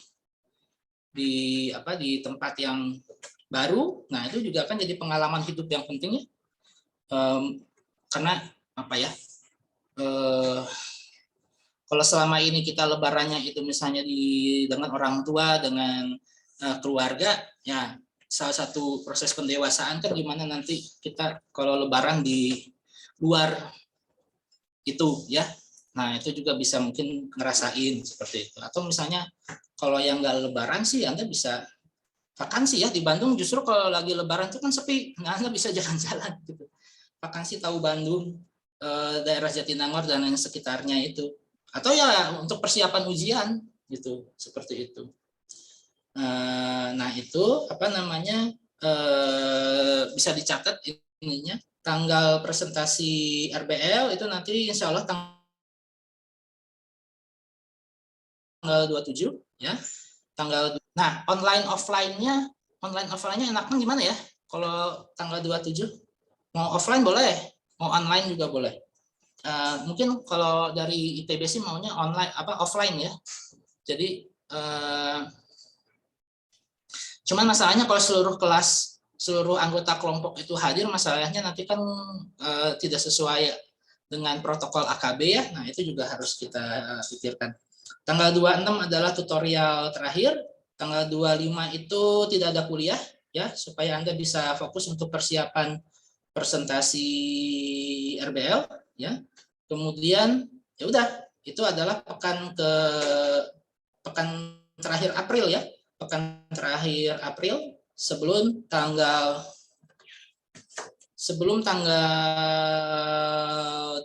[SPEAKER 1] tempat yang baru. Nah, itu juga kan jadi pengalaman hidup yang penting ya. Karena apa ya? Kalau selama ini kita lebarannya itu misalnya dengan orang tua, dengan keluarga, ya salah satu proses pendewasaan kan gimana nanti kita kalau lebaran di luar itu ya. Nah, itu juga bisa mungkin ngerasain seperti itu. Atau misalnya kalau yang nggak lebaran sih Anda bisa vakansi ya. Di Bandung justru kalau lagi lebaran itu kan sepi, nah Anda bisa jalan-jalan gitu. Vakansi tahu Bandung, daerah Jatinangor dan lain sekitarnya itu. Atau ya untuk persiapan ujian gitu, seperti itu. Nah, itu apa namanya bisa dicatat ininya, tanggal presentasi RBL itu nanti insya Allah tanggal 27 ya. Nah, online offline-nya enaknya gimana ya? Kalau tanggal 27 mau offline boleh, mau online juga boleh. Mungkin kalau dari ITB sih maunya online offline ya. Jadi cuman masalahnya kalau seluruh anggota kelompok itu hadir, masalahnya nanti kan tidak sesuai dengan protokol AKB ya. Nah, itu juga harus kita pikirkan. Tanggal 26 adalah tutorial terakhir, tanggal 25 itu tidak ada kuliah ya, supaya Anda bisa fokus untuk persiapan presentasi RBL ya. Kemudian ya udah, itu adalah pekan terakhir April ya. Pekan terakhir April sebelum tanggal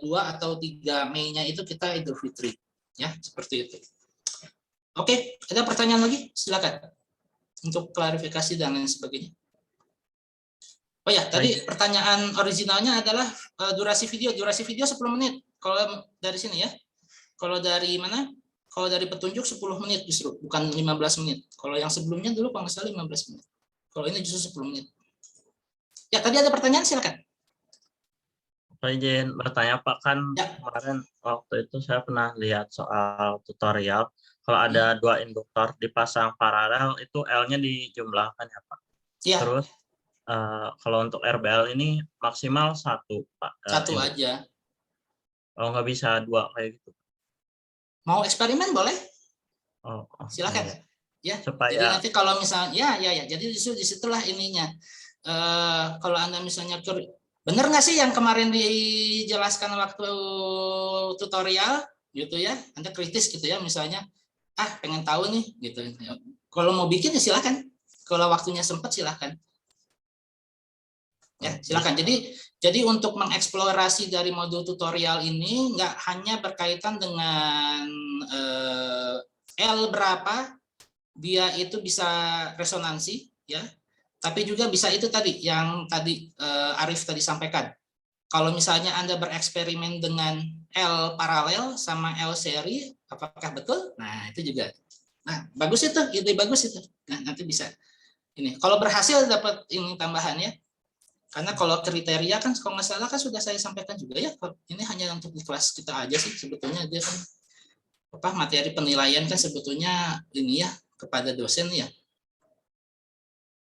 [SPEAKER 1] 2 atau 3 Mei-nya itu kita Idul Fitri ya, seperti itu. Oke, ada pertanyaan lagi? Silakan untuk klarifikasi dan lain sebagainya. Oh ya, tadi pertanyaan originalnya adalah durasi video 10 menit. Kalau dari sini ya. Kalau dari mana? Kalau dari petunjuk 10 menit justru, bukan 15 menit. Kalau yang sebelumnya dulu kalau nggak salah 15 menit. Kalau ini justru 10 menit. Ya, tadi ada pertanyaan, silakan.
[SPEAKER 4] Saya izin bertanya Pak, kan
[SPEAKER 1] Ya.
[SPEAKER 4] kemarin waktu itu saya pernah lihat soal tutorial, kalau ada 2 induktor dipasang paralel itu L-nya dijumlahkan ya Pak.
[SPEAKER 1] Ya.
[SPEAKER 4] Terus kalau untuk RBL ini maksimal 1 Pak.
[SPEAKER 1] 1 aja.
[SPEAKER 4] Kalau nggak bisa 2 kayak gitu.
[SPEAKER 1] Mau eksperimen boleh?
[SPEAKER 4] Oh,
[SPEAKER 1] silakan. Ya.
[SPEAKER 4] Supaya...
[SPEAKER 1] Jadi nanti kalau misalnya ya. Jadi justru disitulah ininya. Kalau Anda misalnya benar nggak sih yang kemarin dijelaskan waktu tutorial gitu ya, Anda kritis gitu ya, misalnya pengen tahu nih gitu. Kalau mau bikin ya silakan, kalau waktunya sempat silakan ya, silakan. Jadi untuk mengeksplorasi dari modul tutorial ini nggak hanya berkaitan dengan L berapa dia itu bisa resonansi ya, tapi juga bisa itu tadi yang tadi Arif tadi sampaikan. Kalau misalnya Anda bereksperimen dengan L paralel sama L seri, apakah betul? Nah, itu juga. Nah, bagus itu, ide bagus itu. Nah, nanti bisa ini. Kalau berhasil dapat ini tambahan ya. Karena kalau kriteria kan kalau nggak salah kan sudah saya sampaikan juga ya. Ini hanya untuk di kelas kita aja sih sebetulnya, dia kan materi penilaian kan sebetulnya ini ya kepada dosen ya.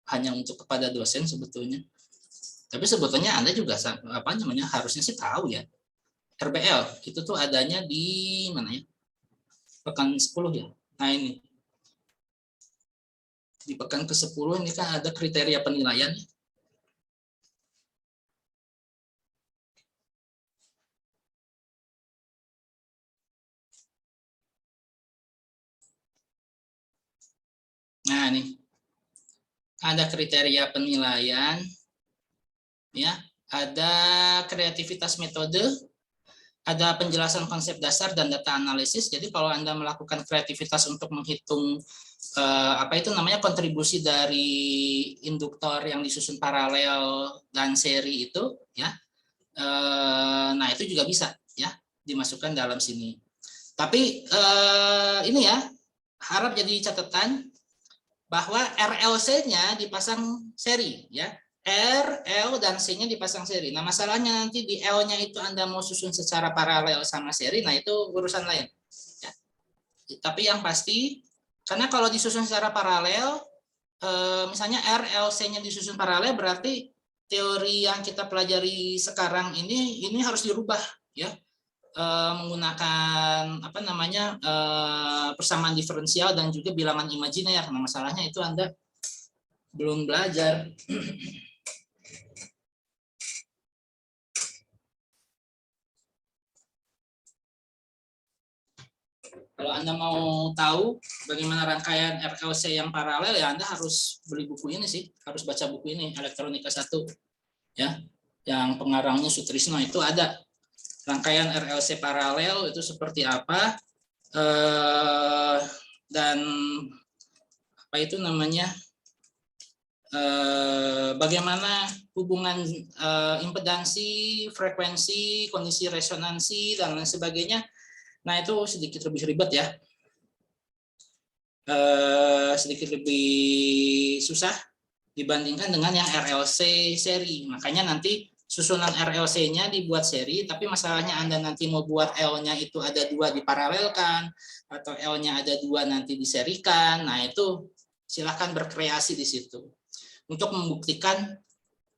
[SPEAKER 1] Hanya untuk kepada dosen sebetulnya. Tapi sebetulnya Anda juga harusnya sih tahu ya. RBL itu tuh adanya di mana ya? Pekan 10 ya. Nah, ini. Di pekan ke-10 ini kan ada kriteria penilaian. Nah, ini. Ada kriteria penilaian, ya, ada kreativitas metode, ada penjelasan konsep dasar dan data analisis. Jadi kalau Anda melakukan kreativitas untuk menghitung kontribusi dari induktor yang disusun paralel dan seri itu, ya, nah itu juga bisa ya dimasukkan dalam sini. Tapi ini ya harap jadi catatan bahwa RLC-nya dipasang seri ya. R, L, dan C-nya dipasang seri. Nah, masalahnya nanti di L-nya itu Anda mau susun secara paralel sama seri, nah itu urusan lain. Ya. Tapi yang pasti, karena kalau disusun secara paralel, misalnya R, L, C-nya disusun paralel, berarti teori yang kita pelajari sekarang ini harus dirubah ya. Menggunakan persamaan diferensial dan juga bilangan imajiner. Nah, masalahnya itu Anda belum belajar. Kalau Anda mau tahu bagaimana rangkaian RLC yang paralel, ya Anda harus beli buku ini sih, harus baca buku ini, Elektronika 1 ya, yang pengarangnya Sutrisno. Itu ada rangkaian RLC paralel itu seperti apa, dan apa itu namanya, bagaimana hubungan impedansi, frekuensi, kondisi resonansi, dan lain sebagainya. Nah, itu sedikit lebih ribet ya, sedikit lebih susah dibandingkan dengan yang RLC seri. Makanya nanti susunan RLC-nya dibuat seri, tapi masalahnya Anda nanti mau buat L-nya itu ada 2 diparalelkan, atau L-nya ada 2 nanti diserikan. Nah, itu silahkan berkreasi di situ. Untuk membuktikan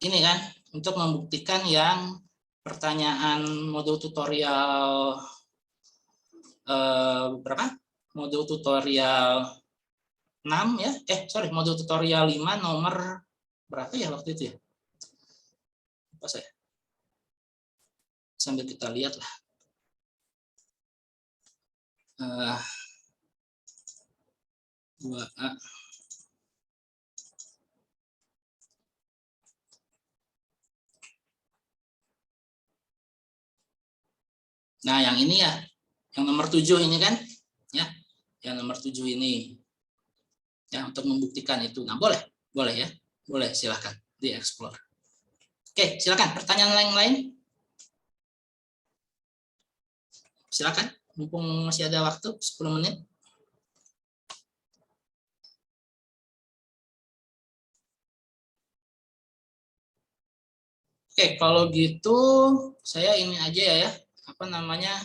[SPEAKER 1] ini kan, untuk membuktikan yang pertanyaan modul tutorial berapa? Modul tutorial 6 ya. Modul tutorial 5 nomor berapa ya waktu itu ya? Apa saya? Sambil kita lihat lah. Uh, 2A. Nah, yang ini ya. Yang nomor 7 ini kan? Ya. Yang nomor 7 ini. Ya, untuk membuktikan itu. Nah, boleh ya. Boleh, silakan dieksplor. Oke, silakan. Pertanyaan lain-lain? Silakan, mumpung masih ada waktu 10 menit. Oke, kalau gitu saya ini aja ya. Apa namanya?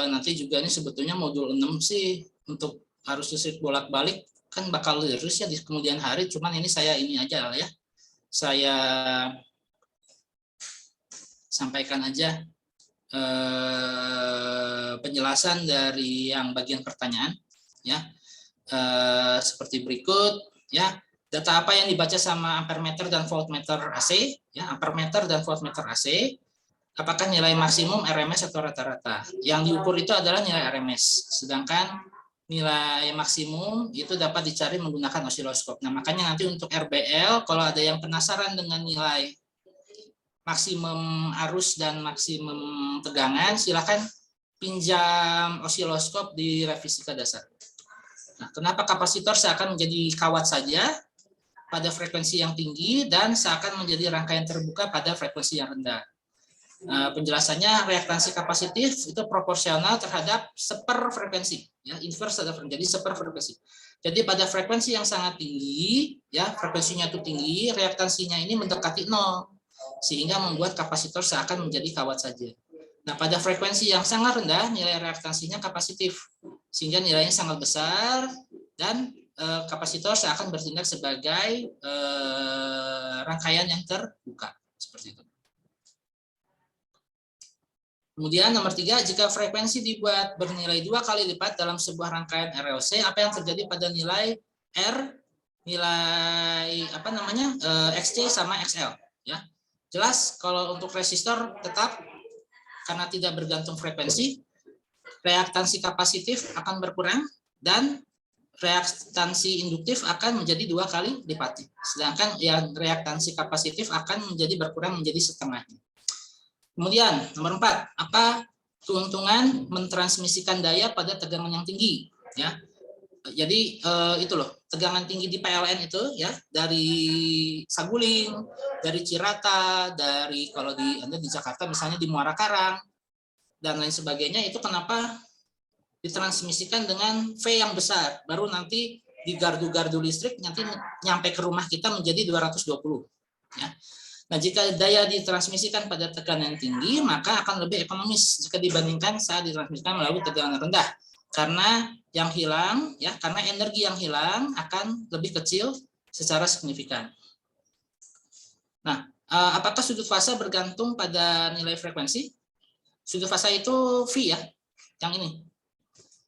[SPEAKER 1] Nanti juga ini sebetulnya modul 6 sih untuk harus listrik bolak-balik kan bakal terus ya di kemudian hari, cuman ini saya ini aja lah ya. Saya sampaikan aja penjelasan dari yang bagian pertanyaan ya, seperti berikut ya. Data apa yang dibaca sama ampermeter dan voltmeter AC ya, ampermeter dan voltmeter AC, apakah nilai maksimum RMS atau rata-rata? Yang diukur itu adalah nilai RMS, sedangkan nilai maksimum itu dapat dicari menggunakan osiloskop. Nah, makanya nanti untuk RBL kalau ada yang penasaran dengan nilai maksimum arus dan maksimum tegangan, silakan pinjam osiloskop di revisi dasar. Nah, kenapa kapasitor seakan menjadi kawat saja pada frekuensi yang tinggi dan seakan menjadi rangkaian terbuka pada frekuensi yang rendah? Penjelasannya, reaktansi kapasitif itu proporsional terhadap seper frekuensi, ya, inverse ada jadi seper frekuensi. Jadi pada frekuensi yang sangat tinggi, ya, frekuensinya itu tinggi, reaktansinya ini mendekati 0. Sehingga membuat kapasitor seakan menjadi kawat saja. Nah, pada frekuensi yang sangat rendah, nilai reaktansinya kapasitif, sehingga nilainya sangat besar dan kapasitor seakan bertindak sebagai rangkaian yang terbuka, seperti itu. Kemudian nomor 3, jika frekuensi dibuat bernilai 2 kali lipat dalam sebuah rangkaian RLC, apa yang terjadi pada nilai R, nilai apa namanya XC sama XL, ya. Jelas kalau untuk resistor tetap karena tidak bergantung frekuensi, reaktansi kapasitif akan berkurang dan reaktansi induktif akan menjadi 2 kali lipat. Sedangkan yang reaktansi kapasitif akan menjadi berkurang menjadi setengahnya. Kemudian nomor 4, apa keuntungan mentransmisikan daya pada tegangan yang tinggi, ya. Jadi itu loh, tegangan tinggi di PLN itu ya, dari Saguling, dari Cirata, dari kalau Anda di Jakarta misalnya di Muara Karang dan lain sebagainya, itu kenapa ditransmisikan dengan V yang besar, baru nanti di gardu-gardu listrik nanti nyampe ke rumah kita menjadi 220, ya. Nah, jika daya ditransmisikan pada tekanan tinggi, maka akan lebih ekonomis jika dibandingkan saat ditransmisikan melalui tegangan rendah. Karena yang hilang, ya, karena energi yang hilang akan lebih kecil secara signifikan. Nah, apakah sudut fasa bergantung pada nilai frekuensi? Sudut fasa itu V ya, yang ini.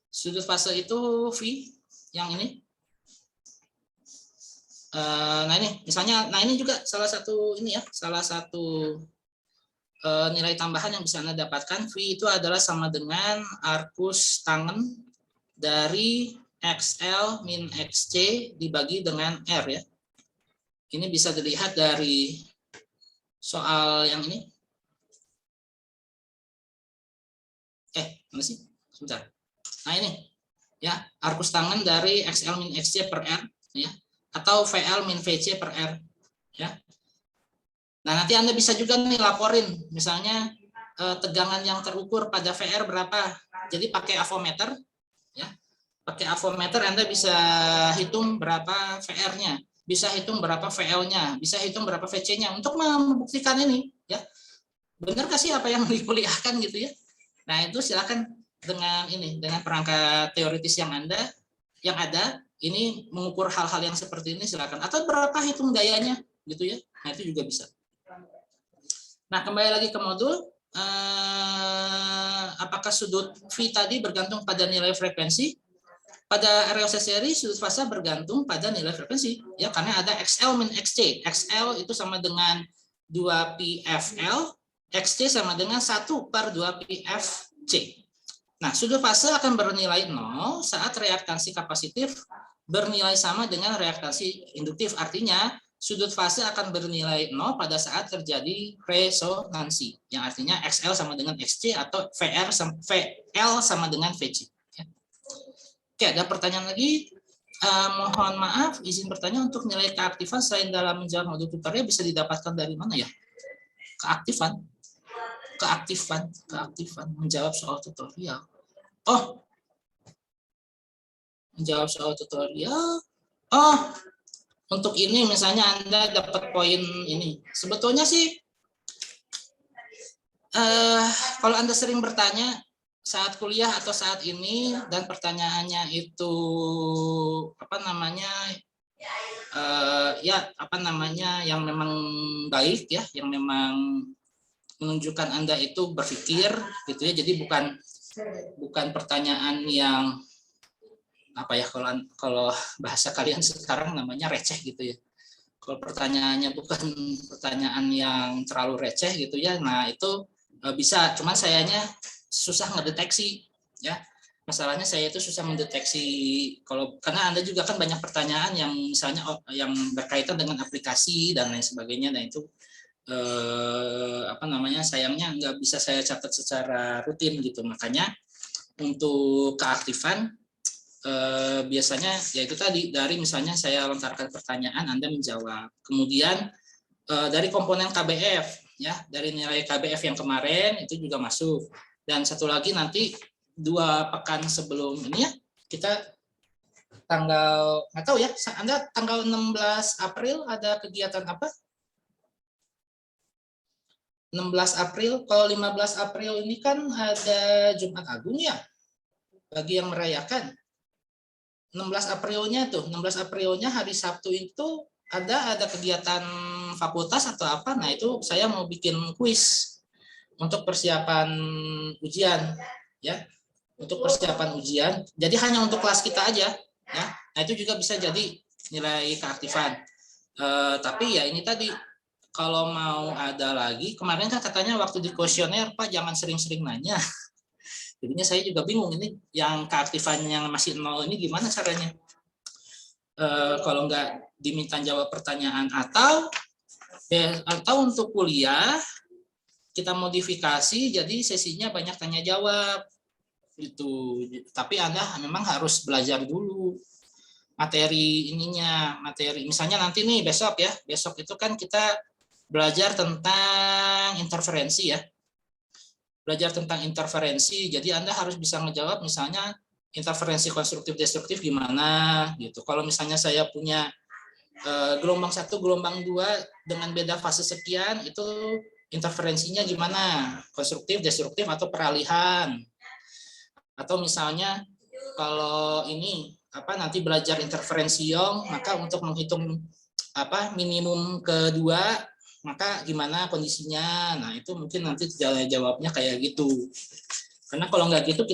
[SPEAKER 1] Sudut fasa itu V, yang ini. Nah ini misalnya, nah ini juga salah satu ini ya, salah satu nilai tambahan yang bisa Anda dapatkan. V itu adalah sama dengan arcus tangen dari XL min XC dibagi dengan R ya. Ini bisa dilihat dari soal yang ini. Mana sih? Sebentar. Nah ini ya, arcus tangen dari XL min XC per R ya, atau VL min VC per R ya. Nah, nanti Anda bisa juga nih laporin misalnya tegangan yang terukur pada VR berapa. Jadi pakai avometer ya. Pakai avometer Anda bisa hitung berapa VR-nya. bisa hitung berapa VL-nya, bisa hitung berapa VC-nya untuk membuktikan ini, ya. Benar nggak sih apa yang dikuliahkan gitu ya? Nah, itu silakan dengan perangkat teoritis yang ada, ini mengukur hal-hal yang seperti ini silakan. Atau berapa hitung gayanya gitu ya. Nah, itu juga bisa. Nah, kembali lagi ke modul, apakah sudut V tadi bergantung pada nilai frekuensi? Pada RLC seri sudut fase bergantung pada nilai frekuensi, ya, karena ada XL min XC. XL itu sama dengan 2πfL, XC sama dengan 1/2πfC. Nah, sudut fase akan bernilai 0 saat reaktansi kapasitif bernilai sama dengan reaktansi induktif. Artinya, sudut fase akan bernilai 0 pada saat terjadi resonansi, yang artinya XL sama dengan XC atau VL sama dengan VC. Oke, ada pertanyaan lagi. Mohon maaf, izin bertanya, untuk nilai keaktifan selain dalam menjawab modul tutorial bisa didapatkan dari mana ya? Keaktifan menjawab soal tutorial. Oh, menjawab soal tutorial. Oh, untuk ini misalnya Anda dapat poin ini. Sebetulnya sih, kalau Anda sering bertanya saat kuliah atau saat ini dan pertanyaannya itu yang memang baik ya, yang memang menunjukkan Anda itu berpikir gitu ya. Jadi bukan pertanyaan yang kalau bahasa kalian sekarang namanya receh gitu ya. Kalau pertanyaannya bukan pertanyaan yang terlalu receh gitu ya, nah itu bisa, cuman sayanya susah ngedeteksi ya. Masalahnya saya itu susah mendeteksi karena Anda juga kan banyak pertanyaan yang misalnya yang berkaitan dengan aplikasi dan lain sebagainya, dan itu sayangnya nggak bisa saya catat secara rutin gitu. Makanya untuk keaktifan biasanya yaitu tadi dari misalnya saya lontarkan pertanyaan, Anda menjawab, kemudian dari komponen KBF ya, dari nilai KBF yang kemarin itu juga masuk. Dan satu lagi nanti 2 pekan sebelum ini ya, kita tanggal, nggak tahu ya, Anda tanggal 16 April ada kegiatan apa? 16 April, kalau 15 April ini kan ada Jumat Agung ya, bagi yang merayakan. 16 Aprilnya hari Sabtu itu ada kegiatan fakultas atau apa, nah itu saya mau bikin kuis untuk persiapan ujian ya, untuk persiapan ujian. Jadi hanya untuk kelas kita aja ya. Nah, itu juga bisa jadi nilai keaktifan. Tapi ya ini tadi, kalau mau ada lagi, kemarin kan katanya waktu di kuesioner Pak jangan sering-sering nanya. Jadinya saya juga bingung, ini yang keaktifan yang masih 0 ini gimana caranya? Kalau nggak diminta jawab pertanyaan, atau untuk kuliah kita modifikasi jadi sesinya banyak tanya jawab itu. Tapi Anda memang harus belajar dulu materi misalnya nanti nih besok itu kan kita belajar tentang interferensi ya, jadi Anda harus bisa ngejawab misalnya interferensi konstruktif destruktif gimana gitu. Kalau misalnya saya punya gelombang 1, gelombang 2 dengan beda fase sekian, itu interferensinya gimana, konstruktif, destruktif, atau peralihan. Atau misalnya kalau ini nanti belajar interferensi Young, maka untuk menghitung minimum kedua, maka gimana kondisinya. Nah, itu mungkin nanti jawabnya kayak gitu. Karena kalau nggak gitu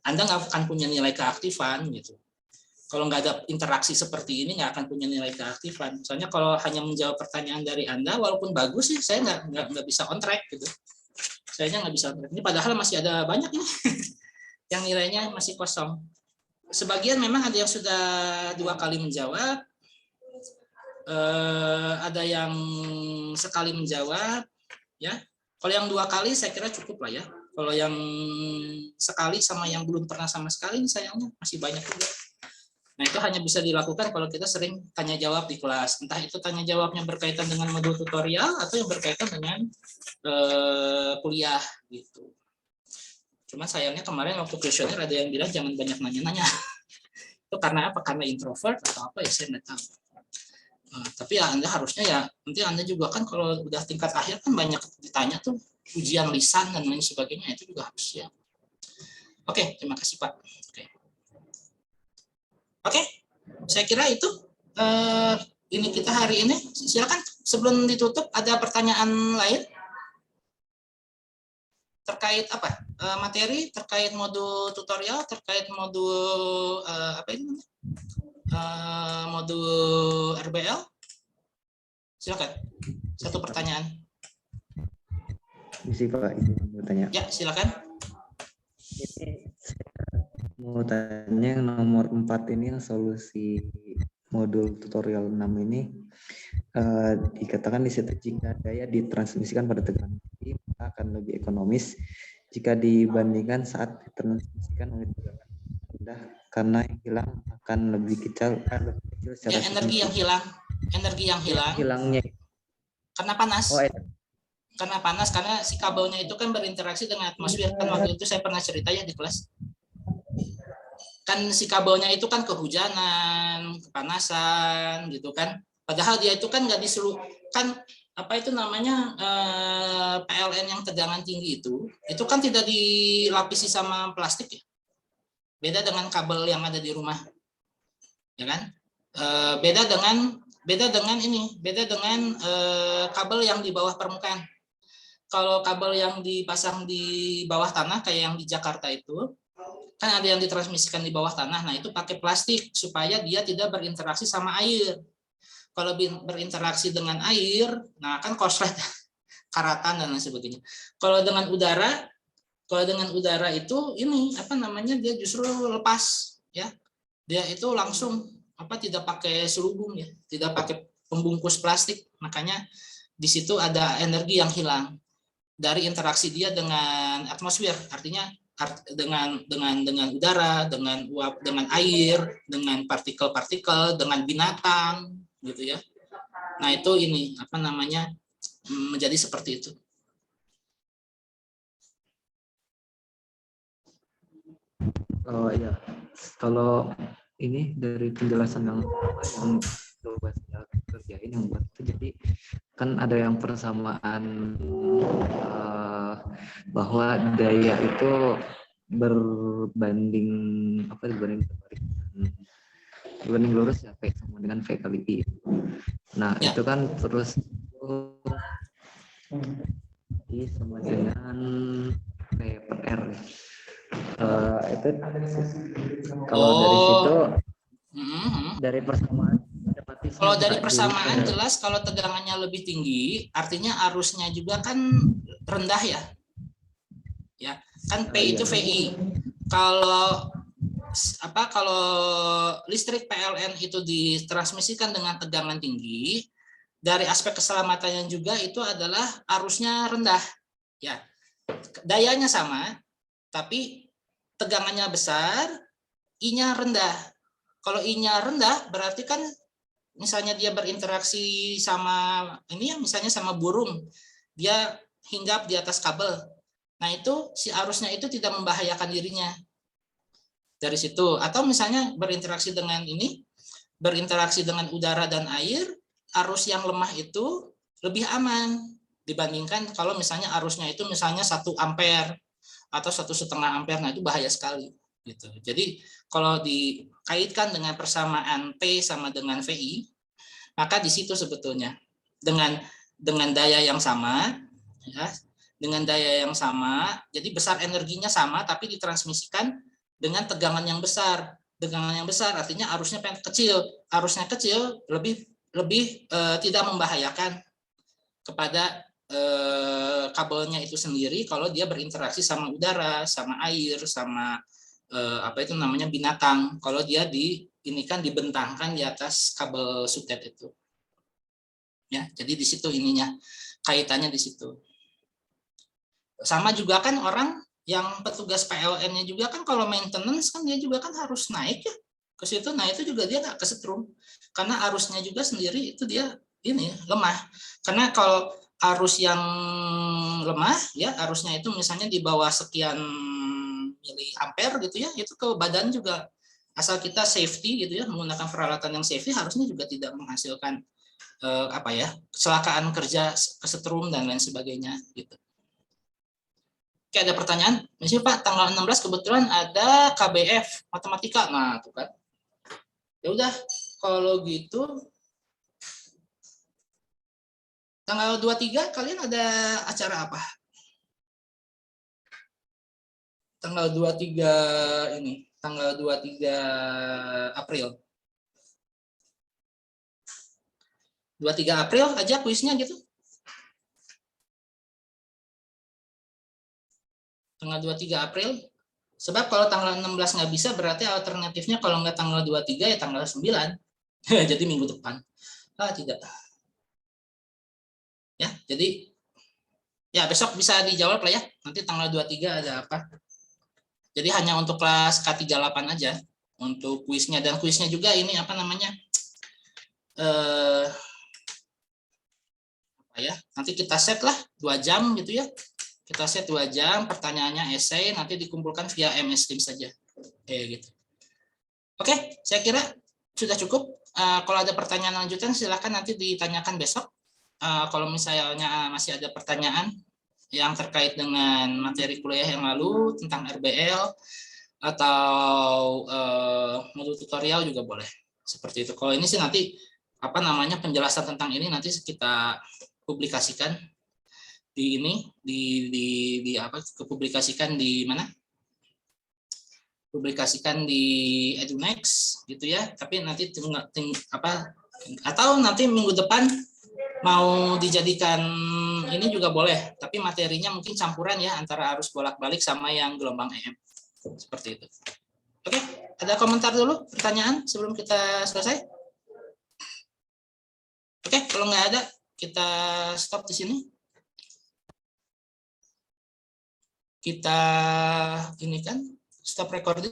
[SPEAKER 1] Anda nggak akan punya nilai keaktifan gitu. Kalau nggak ada interaksi seperti ini, nggak akan punya nilai keaktifan. Soalnya kalau hanya menjawab pertanyaan dari Anda, walaupun bagus sih, saya nggak bisa on track gitu. Sayanya nggak bisa on track. Ini padahal masih ada banyak ini yang nilainya masih kosong. Sebagian memang ada yang sudah 2 kali menjawab, ada yang sekali menjawab, ya. Kalau yang 2 kali saya kira cukup lah ya. Kalau yang sekali sama yang belum pernah sama sekali, ini sayangnya masih banyak juga. Nah, itu hanya bisa dilakukan kalau kita sering tanya jawab di kelas. Entah itu tanya jawabnya berkaitan dengan modul tutorial atau yang berkaitan dengan kuliah gitu. Cuman sayangnya kemarin waktu kuesioner ada yang bilang jangan banyak nanya-nanya. Itu karena apa? Karena introvert atau apa ya, saya nggak tahu. Tapi ya Anda harusnya ya nanti Anda juga kan kalau udah tingkat akhir kan banyak ditanya tuh ujian lisan dan lain sebagainya, itu juga harus ya. Oke, terima kasih Pak. Oke, saya kira itu ini kita hari ini. Silakan sebelum ditutup ada pertanyaan lain terkait apa? Materi terkait modul tutorial, terkait modul apa ini namanya? Modul RBL. Silakan. Satu pertanyaan.
[SPEAKER 2] Misi Pak, izin bertanya.
[SPEAKER 1] Ya, silakan.
[SPEAKER 2] Ini saya mau tanya yang nomor 4 ini, yang solusi modul tutorial 6 ini dikatakan di situ jika daya ditransmisikan pada tegangan tinggi maka akan lebih ekonomis jika dibandingkan saat ditransmisikan oleh tegangan rendah karena yang hilang akan lebih kecil secara
[SPEAKER 1] Ya, energi yang hilang. Energi yang hilang.
[SPEAKER 2] Hilangnya.
[SPEAKER 1] Karena panas.
[SPEAKER 2] Oh,
[SPEAKER 1] karena panas, karena si kabelnya itu kan berinteraksi dengan atmosfer. Kan waktu itu saya pernah cerita ya di kelas. Kan si kabelnya itu kan kehujanan, kepanasan, gitu kan. Padahal dia itu kan nggak diseluruh, kan apa itu namanya PLN yang tegangan tinggi itu kan tidak dilapisi sama plastik ya. Beda dengan kabel yang ada di rumah, ya kan? Beda dengan kabel yang di bawah permukaan. Kalau kabel yang dipasang di bawah tanah kayak yang di Jakarta itu, kan ada yang ditransmisikan di bawah tanah. Nah, itu pakai plastik supaya dia tidak berinteraksi sama air. Kalau berinteraksi dengan air, nah kan korslet, karatan dan lain sebagainya. Kalau dengan udara itu ini apa namanya, dia justru lepas ya. Dia itu langsung tidak pakai selubung ya, tidak pakai pembungkus plastik. Makanya di situ ada energi yang hilang dari interaksi dia dengan atmosfer, artinya dengan udara, dengan uap, dengan air, dengan partikel-partikel, dengan binatang, gitu ya. Nah itu ini apa namanya menjadi seperti itu.
[SPEAKER 2] Oh iya, kalau ini dari penjelasan yang coba saya kerjain yang buat itu, jadi kan ada yang persamaan bahwa daya itu berbanding lurus ya, V sama dengan V kali I. Nah ya. Itu kan terus I sama dengan V per R. Itu kalau dari situ dari persamaan.
[SPEAKER 1] Kalau dari persamaan jelas kalau tegangannya lebih tinggi, artinya arusnya juga kan rendah ya. Ya, kan P itu VI. Kalau listrik PLN itu ditransmisikan dengan tegangan tinggi, dari aspek keselamatannya juga itu adalah arusnya rendah. Ya. Dayanya sama, tapi tegangannya besar, I-nya rendah. Kalau I-nya rendah berarti kan misalnya dia berinteraksi sama ini ya, misalnya sama burung, dia hinggap di atas kabel. Nah itu si arusnya itu tidak membahayakan dirinya dari situ. Atau misalnya berinteraksi dengan udara dan air, arus yang lemah itu lebih aman dibandingkan kalau misalnya arusnya itu misalnya 1 ampere atau 1,5 ampere. Nah itu bahaya sekali. Gitu. Jadi kalau dikaitkan dengan persamaan P sama dengan VI, maka di situ sebetulnya dengan daya yang sama, ya, dengan daya yang sama, jadi besar energinya sama, tapi ditransmisikan dengan tegangan yang besar. Tegangan yang besar artinya arusnya kecil. Arusnya kecil lebih tidak membahayakan kepada kabelnya itu sendiri kalau dia berinteraksi sama udara, sama air, sama binatang, kalau dia dibentangkan di atas kabel sutet itu. Ya, jadi di situ ininya kaitannya di situ. Sama juga kan orang yang petugas PLN-nya juga kan kalau maintenance kan dia juga kan harus naik ya ke situ. Nah, itu juga dia nggak kesetrum karena arusnya juga sendiri itu dia lemah. Karena kalau arus yang lemah ya, arusnya itu misalnya di bawah sekian miliampere gitu ya, itu ke badan juga asal kita safety gitu ya, menggunakan peralatan yang safety harusnya juga tidak menghasilkan kecelakaan kerja, kesetrum dan lain sebagainya gitu. Oke, ada pertanyaan? Misalnya Pak, tanggal 16 kebetulan ada KBF matematika. Nah, tuh kan. Ya udah, kalau gitu tanggal 23 kalian ada acara apa? Tanggal 23 ini, tanggal 23 April. 23 April aja kuisnya gitu. Tanggal 23 April. Sebab kalau tanggal 16 nggak bisa, berarti alternatifnya kalau nggak tanggal 23 ya tanggal 9. Jadi minggu depan. Tidak. Ya, jadi ya besok bisa dijawab lah ya. Nanti tanggal 23 ada apa. Jadi hanya untuk kelas K38 aja untuk kuisnya, dan kuisnya juga ini apa namanya? Nanti kita set lah 2 jam gitu ya. Kita set 2 jam, pertanyaannya esai, nanti dikumpulkan via MS Teams saja. Gitu. Oke, saya kira sudah cukup. Kalau ada pertanyaan lanjutan silahkan nanti ditanyakan besok. Kalau misalnya masih ada pertanyaan yang terkait dengan materi kuliah yang lalu tentang RBL atau modul tutorial juga boleh. Seperti itu. Kalau ini sih nanti penjelasan tentang ini nanti kita publikasikan di ini kepublikasikan di mana? Publikasikan di Edunext gitu ya. Tapi nanti atau nanti minggu depan mau dijadikan ini juga boleh, tapi materinya mungkin campuran ya antara arus bolak-balik sama yang gelombang EM. Seperti itu. Oke, ada komentar dulu, pertanyaan sebelum kita selesai? Oke, kalau nggak ada kita stop di sini. Kita ini kan stop recording.